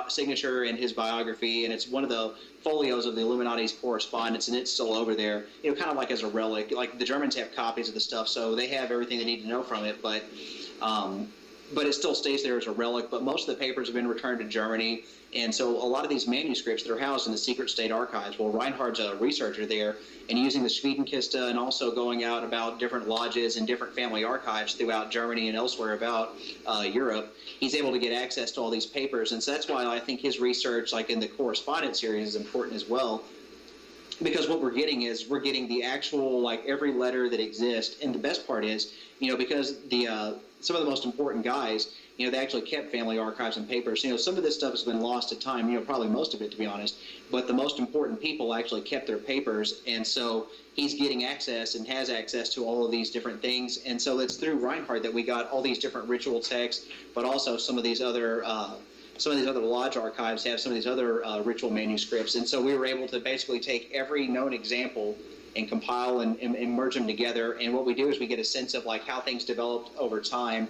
signature and his biography, and it's one of the folios of the Illuminati's correspondence, and it's still over there, kind of like as a relic. Like the Germans have copies of the stuff, so they have everything they need to know from it, but it still stays there as a relic. But most of the papers have been returned to Germany, and so a lot of these manuscripts that are housed in the secret state archives. Well, Reinhardt's a researcher there, and using the Schwedenkiste and also going out about different lodges and different family archives throughout Germany and elsewhere about Europe, he's able to get access to all these papers. And so that's why I think his research, like in the correspondence series, is important as well. Because what we're getting the actual, like, every letter that exists. And the best part is, because some of the most important guys, they actually kept family archives and papers. Some of this stuff has been lost to time, probably most of it, to be honest. But the most important people actually kept their papers. And so he's getting access and has access to all of these different things. And so it's through Reinhardt that we got all these different ritual texts, but also some of these other lodge archives have some of these other ritual manuscripts. And so we were able to basically take every known example and compile and merge them together. And what we do is we get a sense of like how things developed over time.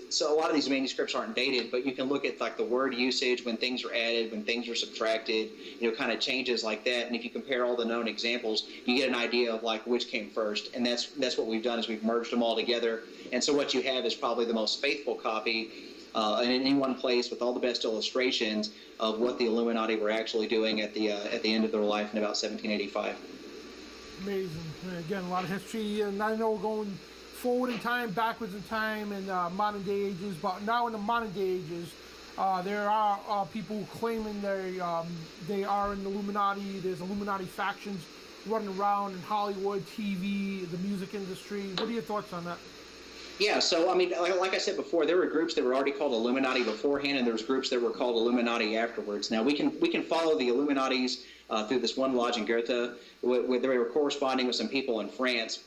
So a lot of these manuscripts aren't dated, but you can look at like the word usage, when things are added, when things are subtracted, kind of changes like that. And if you compare all the known examples, you get an idea of like which came first. And that's what we've done, is we've merged them all together. And so what you have is probably the most faithful copy in any one place, with all the best illustrations of what the Illuminati were actually doing at the end of their life in about 1785. Amazing. Again, a lot of history, and I know going forward in time, backwards in time, and modern day ages. But now in the modern day ages, there are people claiming they are in the Illuminati. There's Illuminati factions running around in Hollywood, TV, the music industry. What are your thoughts on that? Yeah, so I mean, like I said before, there were groups that were already called Illuminati beforehand, and there was groups that were called Illuminati afterwards. Now we can follow the Illuminatis through this one lodge in Goethe, where they were corresponding with some people in France.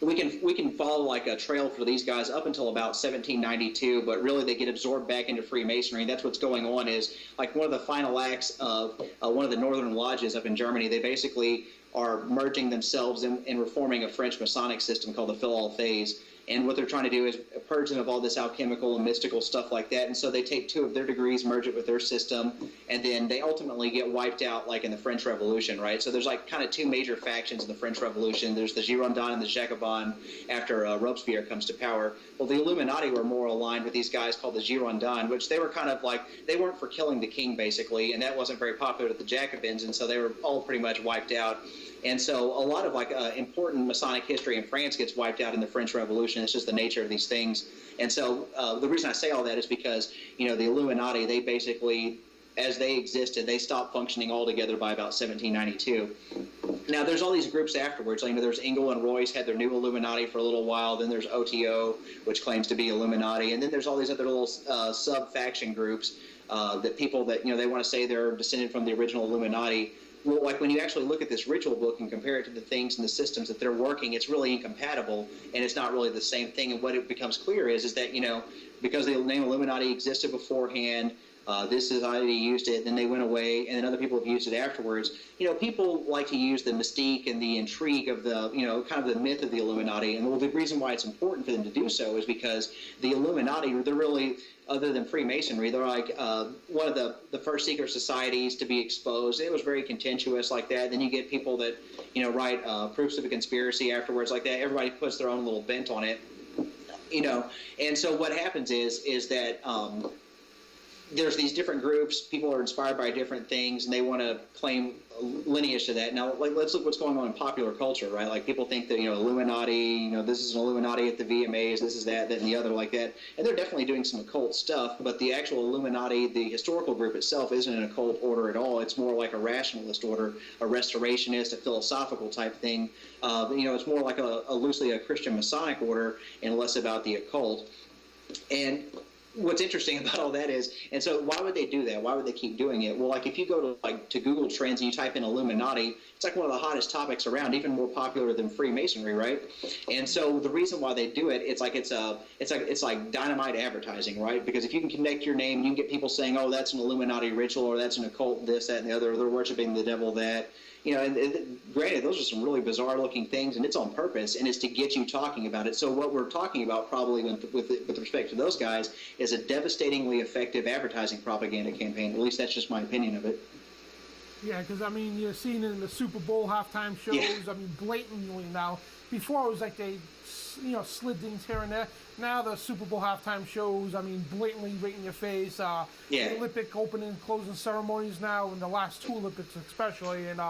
We can follow like a trail for these guys up until about 1792, but really they get absorbed back into Freemasonry. That's what's going on. Is like one of the final acts of one of the northern lodges up in Germany. They basically are merging themselves and reforming a French Masonic system called the Philal-Phase. And what they're trying to do is purge them of all this alchemical and mystical stuff like that. And so they take 2 of their degrees, merge it with their system, and then they ultimately get wiped out, like in the French Revolution, right? So there's like kind of 2 major factions in the French Revolution. There's the Girondins and the Jacobins after Robespierre comes to power. Well, the Illuminati were more aligned with these guys called the Girondins, which they were kind of like, they weren't for killing the king, basically, and that wasn't very popular with the Jacobins, and so they were all pretty much wiped out. And so a lot of like important Masonic history in France gets wiped out in the French Revolution. It's just the nature of these things. And so the reason I say all that is because, the Illuminati, they basically as they existed, they stopped functioning altogether by about 1792. Now, there's all these groups afterwards. Like, there's Engel and Royce had their new Illuminati for a little while. Then there's OTO, which claims to be Illuminati. And then there's all these other little sub-faction groups that people that, they want to say they're descended from the original Illuminati. Well, like when you actually look at this ritual book and compare it to the things and the systems that they're working, it's really incompatible, and it's not really the same thing. And what it becomes clear is that, because the name Illuminati existed beforehand, this society used it, then they went away, and then other people have used it afterwards. People like to use the mystique and the intrigue of the, kind of the myth of the Illuminati. And the reason why it's important for them to do so is because the Illuminati, they're really, other than Freemasonry, they're like one of the first secret societies to be exposed. It was very contentious like that. Then you get people that, write proofs of a conspiracy afterwards like that. Everybody puts their own little bent on it, And so what happens is that there's these different groups. People are inspired by different things, and they want to claim lineage to that. Now, let's look what's going on in popular culture, right? Like, people think that, Illuminati, this is an Illuminati at the VMAs, this is that, and the other like that. And they're definitely doing some occult stuff, but the actual Illuminati, the historical group itself, isn't an occult order at all. It's more like a rationalist order, a restorationist, a philosophical type thing. It's more like loosely a Christian Masonic order and less about the occult. And what's interesting about all that is, and so why would they do that? Why would they keep doing it? Well, like, if you go to Google Trends and you type in Illuminati, it's like one of the hottest topics around, even more popular than Freemasonry, right? And so the reason why they do it, it's like dynamite advertising, right? Because if you can connect your name, you can get people saying, oh, that's an Illuminati ritual, or that's an occult, this, that, and the other, or they're worshiping the devil, that. And granted, those are some really bizarre-looking things, and it's on purpose, and it's to get you talking about it. So what we're talking about probably with respect to those guys is a devastatingly effective advertising propaganda campaign. At least that's just my opinion of it. Yeah, because, you're seeing it in the Super Bowl halftime shows, Yeah. Blatantly now. Before, it was like they, slid things here and there. Now the Super Bowl halftime shows, blatantly right in your face. The Olympic opening and closing ceremonies now, and the last two Olympics especially, and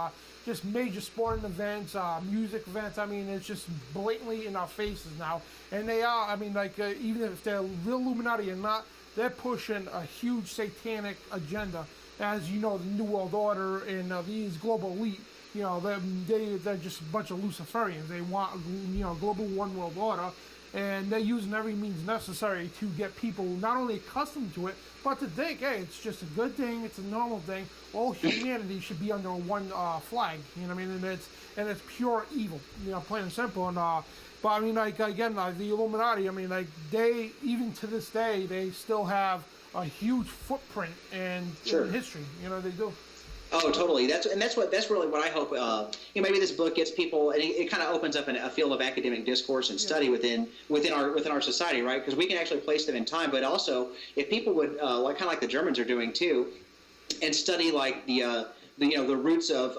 just major sporting events, music events. It's just blatantly in our faces now. And they are, even if they're real Illuminati or not, they're pushing a huge satanic agenda. As you know, the New World Order and these global elite, they're just a bunch of Luciferians. They want, global one world order, and they're using every means necessary to get people not only accustomed to it, but to think, hey, it's just a good thing, it's a normal thing. All humanity should be under one flag, and it's pure evil, plain and simple. And but the Illuminati, they, even to this day, they still have a huge footprint in history. They do. Oh, totally. That's really what I hope. Maybe this book gets people, and it kind of opens up a field of academic discourse and study within our society, right? Because we can actually place them in time. But also, if people would like the Germans are doing too, and study the roots of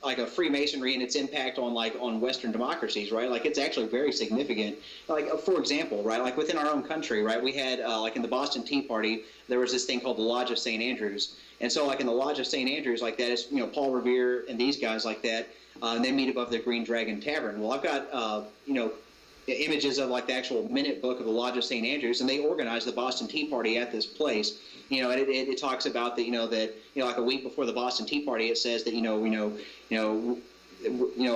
a Freemasonry and its impact on Western democracies, right? Like, it's actually very significant. Like, for example, right? Like, within our own country, right? We had in the Boston Tea Party, there was this thing called the Lodge of St. Andrews. And so, in the Lodge of St. Andrews, like that is, Paul Revere and these guys like that, and they meet above the Green Dragon Tavern. Well, I've got, images of the actual minute book of the Lodge of St. Andrews, and they organized the Boston Tea Party at this place. And it talks about that, like a week before the Boston Tea Party, it says that, a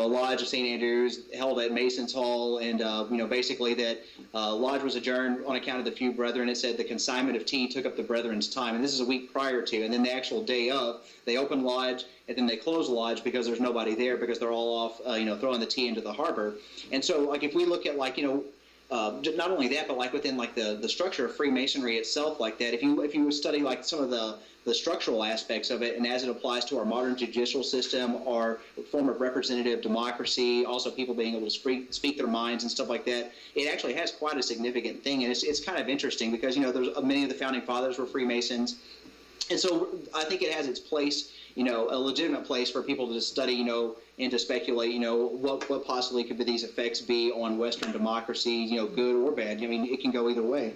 Lodge of St. Andrews held at Mason's Hall, and basically that Lodge was adjourned on account of the few brethren. It said the consignment of tea took up the brethren's time, and this is a week prior to. And then the actual day of, they open Lodge, and then they close Lodge because there's nobody there, because they're all off, throwing the tea into the harbor. And so, if we look at not only that, but within the structure of Freemasonry itself, like that, if you study some of the structural aspects of it, and as it applies to our modern judicial system, our form of representative democracy, also people being able to speak their minds and stuff like that, it actually has quite a significant thing. And it's kind of interesting because there's many of the founding fathers were Freemasons, and so I think it has its place, a legitimate place for people to study, and to speculate, what possibly could these effects be on Western democracy, good or bad. It can go either way.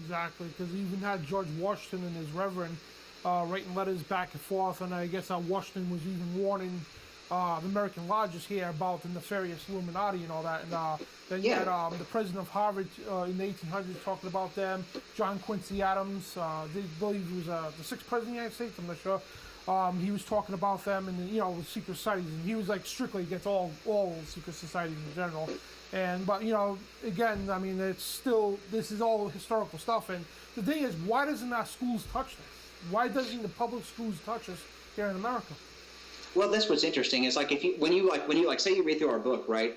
Exactly, because he even had George Washington and his Reverend writing letters back and forth, and I guess Washington was even warning the American lodges here about the nefarious Illuminati and all that. And then you had the president of Harvard in the 1800s talking about them. John Quincy Adams, they believe he was the sixth president of the United States, I'm not sure. He was talking about them and the secret societies, and he was like strictly against all secret societies in general. But again, I mean, this is all historical stuff. And the thing is, why doesn't our schools touch this? Why doesn't the public schools touch us here in America? Well, that's what's interesting. Is like when you say you read through our book, right?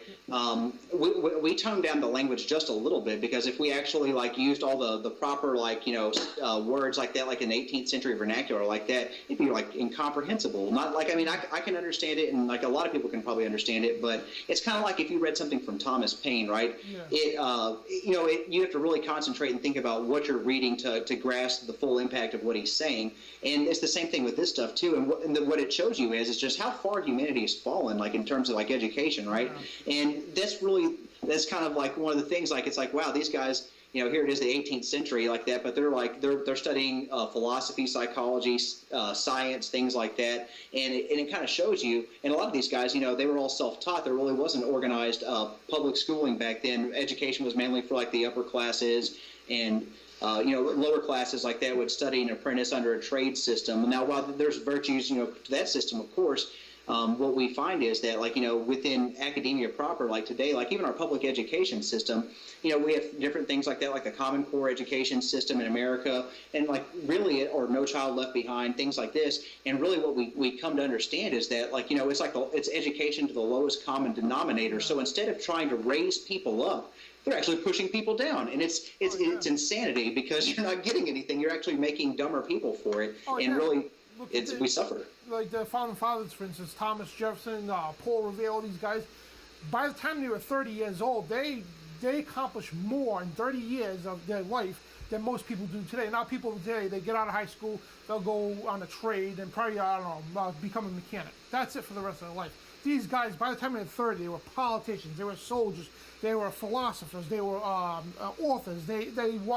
We toned down the language just a little bit, because if we actually used all the proper words like that, like in 18th century vernacular like that, it'd be incomprehensible. Not I can understand it, and a lot of people can probably understand it, but it's kind of like if you read something from Thomas Paine, right? Yeah. You have to really concentrate and think about what you're reading to grasp the full impact of what he's saying. And it's the same thing with this stuff too. And what it shows you is just how far humanity has fallen, in terms of education, right? Yeah. And that's kind of one of the things. It's wow, these guys, here it is, the 18th century, that, but they're studying philosophy, psychology, science, things like that, and it kind of shows you. And a lot of these guys, they were all self-taught. There really wasn't organized public schooling back then. Education was mainly for the upper classes, and lower classes like that would study and apprentice under a trade system. Now, while there's virtues, to that system, of course, what we find is that, within academia proper, today, even our public education system, we have different things like that, like the Common Core education system in America, and really, or No Child Left Behind, things like this. And really, what we come to understand is that, it's education to the lowest common denominator. So instead of trying to raise people up, they're actually pushing people down, and it's insanity, because you're not getting anything. You're actually making dumber people for it, really, we suffer. Like the founding fathers, for instance, Thomas Jefferson, Paul Revere, all these guys. By the time they were 30 years old, they accomplished more in 30 years of their life than most people do today. Now people today, they get out of high school, they'll go on a trade and probably, become a mechanic. That's it for the rest of their life. These guys, by the time they were 30, they were politicians, they were soldiers, they were philosophers, they were authors, they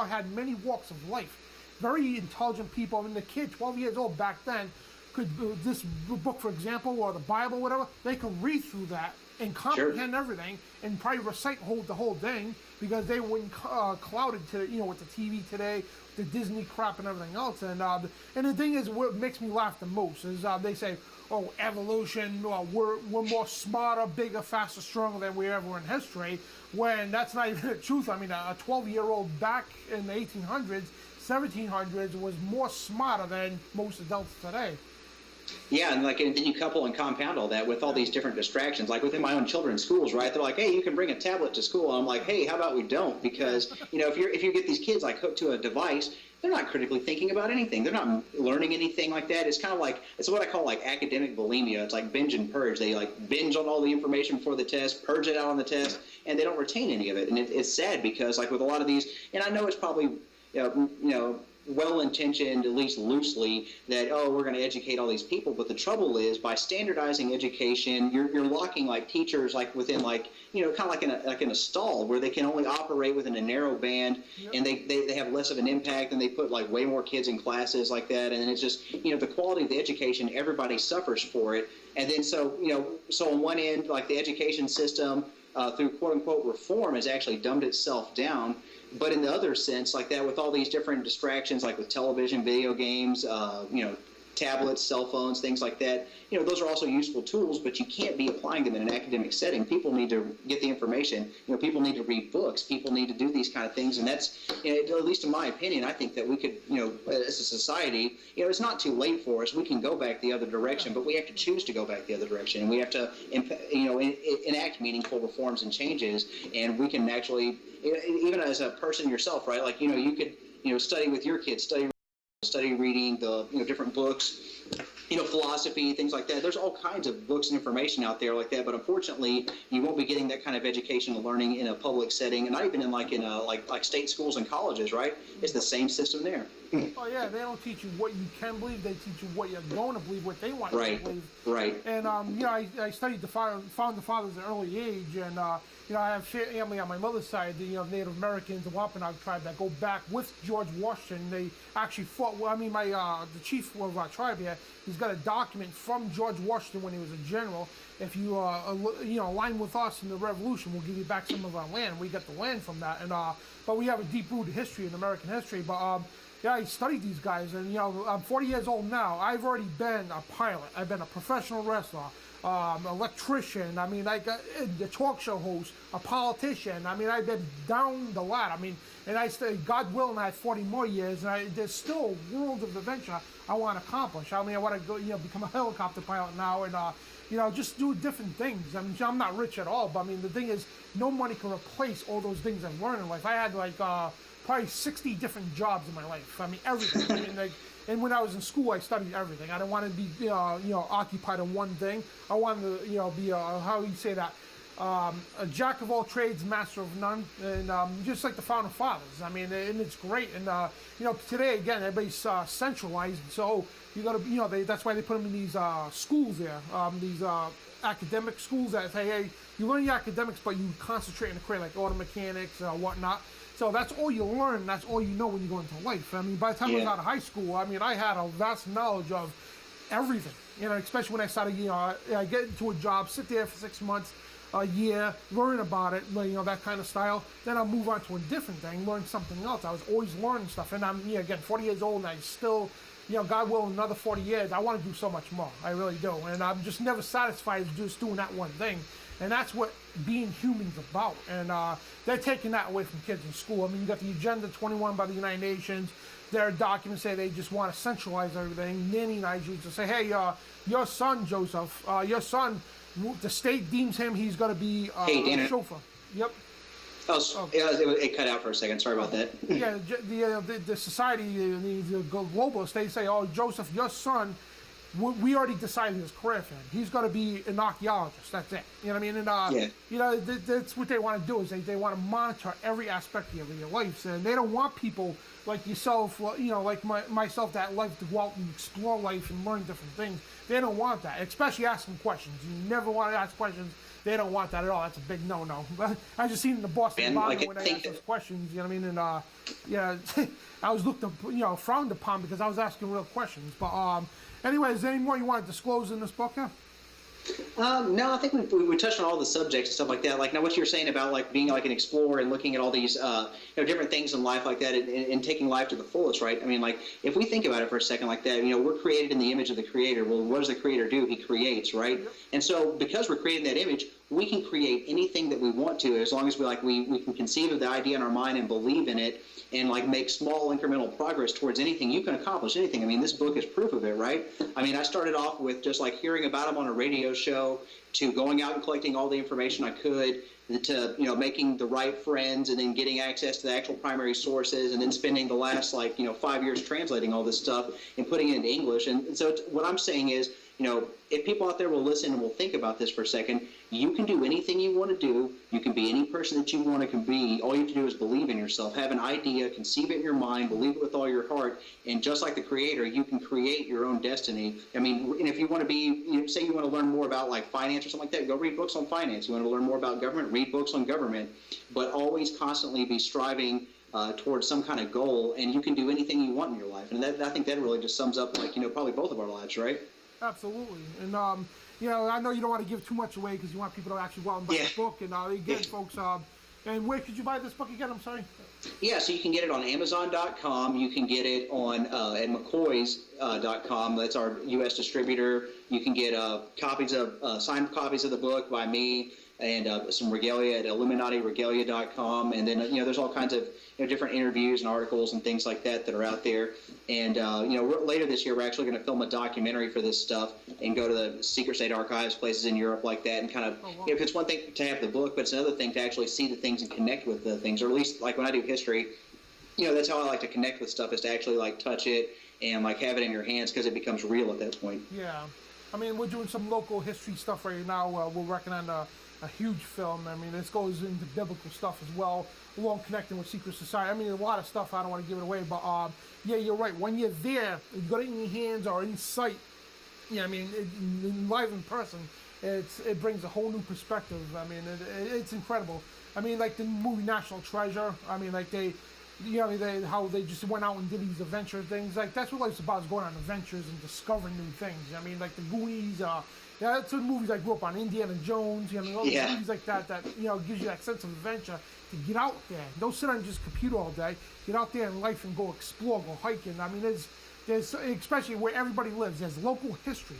had many walks of life. Very intelligent people. I mean, the kid, 12 years old back then, could, this book, for example, or the Bible, whatever, they could read through that and comprehend everything and probably recite the whole thing, because they weren't clouded to, with the TV today, the Disney crap and everything else. And the thing is, what makes me laugh the most is they say, oh, evolution, we're more smarter, bigger, faster, stronger than we ever were in history, when that's not even the truth. I mean, a 12-year-old back in the 1800s, 1700s was more smarter than most adults today. Yeah, and then you couple and compound all that with all these different distractions. Within my own children's schools, right? They're like, hey, you can bring a tablet to school. And I'm like, hey, how about we don't? Because if you get these kids hooked to a device, they're not critically thinking about anything. They're not learning anything like that. It's kind of it's what I call academic bulimia. It's like binge and purge. They binge on all the information before the test, purge it out on the test, and they don't retain any of it. And it's sad, because with a lot of these, and I know it's probably well-intentioned, at least loosely, that, oh, we're going to educate all these people. But the trouble is, by standardizing education, you're locking teachers within kind of in a stall, where they can only operate within a narrow band. Yep. And they have less of an impact, and they put way more kids in classes like that. And then it's just the quality of the education, everybody suffers for it. And then so on one end, the education system through quote unquote reform has actually dumbed itself down. But in the other sense, that, with all these different distractions, with television, video games, tablets, cell phones, things like that, those are also useful tools, but you can't be applying them in an academic setting. People need to get the information. People need to read books. People need to do these kind of things. And that's, at least in my opinion, I think that we could, as a society, it's not too late for us. We can go back the other direction, but we have to choose to go back the other direction. And we have to, enact meaningful reforms and changes. And we can actually, even as a person yourself, right? You could, study with your kids, study reading the different books, philosophy, things like that. There's all kinds of books and information out there like that, but unfortunately, you won't be getting that kind of education and learning in a public setting, and not even in like state schools and colleges, right? It's the same system there. Oh yeah, they don't teach you what you can believe. They teach you what you're going to believe, what they want you to believe. Right. And I studied the founding fathers at an early age, and I have family on my mother's side, Native Americans, the Wampanoag tribe that go back with George Washington. They actually fought. Well, I mean, the chief of our tribe here, he's got a document from George Washington when he was a general. If you align with us in the Revolution, we'll give you back some of our land. We got the land from that, and but we have a deep-rooted history in American history. But yeah, I studied these guys, and I'm 40 years old now. I've already been a pilot. I've been a professional wrestler, electrician. I mean, like a talk show host, a politician. I mean, I've been down the ladder. I mean, and I stay, God willing, I have 40 more years, and there's still a world of adventure I want to accomplish. I mean, I want to go, become a helicopter pilot now, and just do different things. I mean, I'm not rich at all, but I mean, the thing is, no money can replace all those things I've learned in life. I had like probably 60 different jobs in my life. I mean, everything. I mean, like, and when I was in school, I studied everything. I didn't want to be, occupied on one thing. I wanted to, be how you say that, a jack of all trades, master of none, and just like the founding fathers. I mean, and it's great. And today again, everybody's centralized. So you got to, that's why they put them in these schools there, these academic schools that say, hey, you learn your academics, but you concentrate in the career, like auto mechanics, whatnot. So that's all you learn. That's all you know when you go into life. I mean, by the time I was out of high school, I mean, I had a vast knowledge of everything. Especially when I started, I get into a job, sit there for 6 months, a year, learn about it, that kind of style. Then I'll move on to a different thing, learn something else. I was always learning stuff. And I'm, again, 40 years old, and I still, God willing, another 40 years, I want to do so much more. I really do. And I'm just never satisfied just doing that one thing. And that's what being human's about. And they're taking that away from kids in school. I mean, you got the Agenda 21 by the United Nations. Their documents say they just want to centralize everything, nanny-nize you to say, hey, your son, Joseph, your son, the state deems him, he's going to be a chauffeur. Yep. Oh, it cut out for a second. Sorry about that. Yeah, the society, the globalists, they say, oh, Joseph, your son, we already decided his career for him. He's going to be an archaeologist. That's it. You know what I mean? And that's what they want to do is they want to monitor every aspect of your life. And they don't want people like yourself, like myself, that like to go out and explore life and learn different things. They don't want that, especially asking questions. You never want to ask questions. They don't want that at all. That's a big no-no. I just seen in the Boston Bible when they asked those questions. You know what I mean? And I was looked up, frowned upon because I was asking real questions. But anyway, is there any more you want to disclose in this book here? No, I think we touched on all the subjects and stuff like that. Like now, what you're saying about like being like an explorer and looking at all these different things in life like that and taking life to the fullest, right? I mean, like if we think about it for a second like that, we're created in the image of the Creator. Well, what does the Creator do? He creates, right? Yep. And so because we're creating that image, we can create anything that we want to as long as we can conceive of the idea in our mind and believe in it and like make small incremental progress towards anything. You can accomplish anything. I mean, this book is proof of it, right? I mean, I started off with just like hearing about him on a radio show to going out and collecting all the information I could to making the right friends and then getting access to the actual primary sources and then spending the last 5 years translating all this stuff and putting it into English. And so what I'm saying is, if people out there will listen and will think about this for a second, you can do anything you want to do. You can be any person that you want to be. All you have to do is believe in yourself, have an idea, conceive it in your mind, believe it with all your heart, and just like the Creator, you can create your own destiny. I mean, and if you want to be, say you want to learn more about like finance or something like that, go read books on finance. You want to learn more about government, read books on government, but always constantly be striving towards some kind of goal, and you can do anything you want in your life. And I think that really just sums up probably both of our lives, right? Absolutely. And, I know you don't want to give too much away because you want people to actually go out and buy the book. And again, folks, and where could you buy this book again? I'm sorry. Yeah, so you can get it on Amazon.com. You can get it on at McCoy's.com. That's our U.S. distributor. You can get signed copies of the book by me and some regalia at IlluminatiRegalia.com. And then, there's all kinds of different interviews and articles and things like that are out there. And, later this year, we're actually going to film a documentary for this stuff and go to the secret state archives, places in Europe like that, and kind of, if it's one thing to have the book, but it's another thing to actually see the things and connect with the things, or at least like when I do history, that's how I like to connect with stuff, is to actually like touch it and like have it in your hands because it becomes real at that point. Yeah. I mean, we're doing some local history stuff right now. We're working on a huge film. I mean, this goes into biblical stuff as well, along connecting with secret society. I mean, a lot of stuff. I don't want to give it away, but yeah, you're right. When you're there, you got it in your hands or in sight. Yeah, I mean, live in person. it brings a whole new perspective. I mean, it's incredible. I mean, like the movie National Treasure. I mean, like how they just went out and did these adventure things. Like that's what life's about, is going on adventures and discovering new things. I mean, like the Goonies. That's the movies I grew up on. Indiana Jones. You know, all these movies like that gives you that sense of adventure to get out there. Don't sit on just computer all day. Get out there in life and go explore, go hiking. I mean, there's especially where everybody lives. There's local history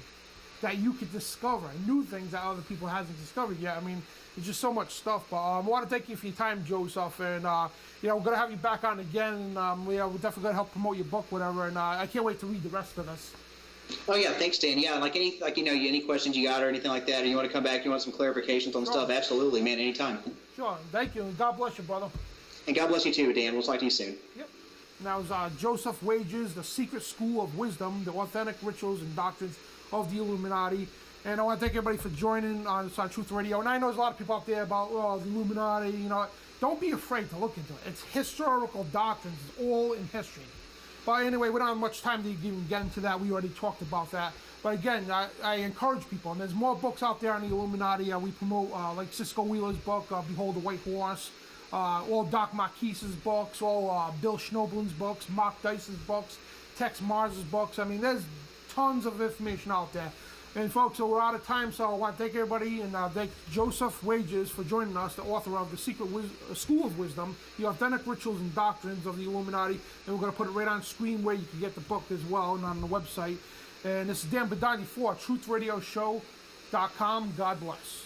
that you could discover, new things that other people hasn't discovered yet. I mean, there's just so much stuff. But I want to thank you for your time, Joseph, and we're gonna have you back on again. And we're definitely gonna help promote your book, whatever. And I can't wait to read the rest of this. Oh yeah, thanks, Dan. Yeah, any questions you got or anything like that, or you want to come back, you want some clarifications on stuff, absolutely, man, anytime. Sure, thank you, and God bless you, brother. And God bless you too, Dan. We'll talk to you soon. Yep. And that was Josef Wages, The Secret School of Wisdom, the Authentic Rituals and Doctrines of the Illuminati. And I want to thank everybody for joining on Truth Radio. And I know there's a lot of people out there about the Illuminati. Don't be afraid to look into it. It's historical doctrines. It's all in history. But anyway, we don't have much time to even get into that. We already talked about that. But again, I encourage people, and there's more books out there on the Illuminati. We promote like Cisco Wheeler's book, Behold the White Horse, all Doc Marquise's books, all Bill Schnoblin's books, Mark Dice's books, Tex Mars's books. I mean, there's tons of information out there. And folks, so we're out of time, so I want to thank everybody and thank Josef Wages for joining us, the author of The Secret School of Wisdom, the Authentic Rituals and Doctrines of the Illuminati. And we're going to put it right on screen where you can get the book as well and on the website. And this is Dan Bidondi for TruthRadioShow.com. God bless.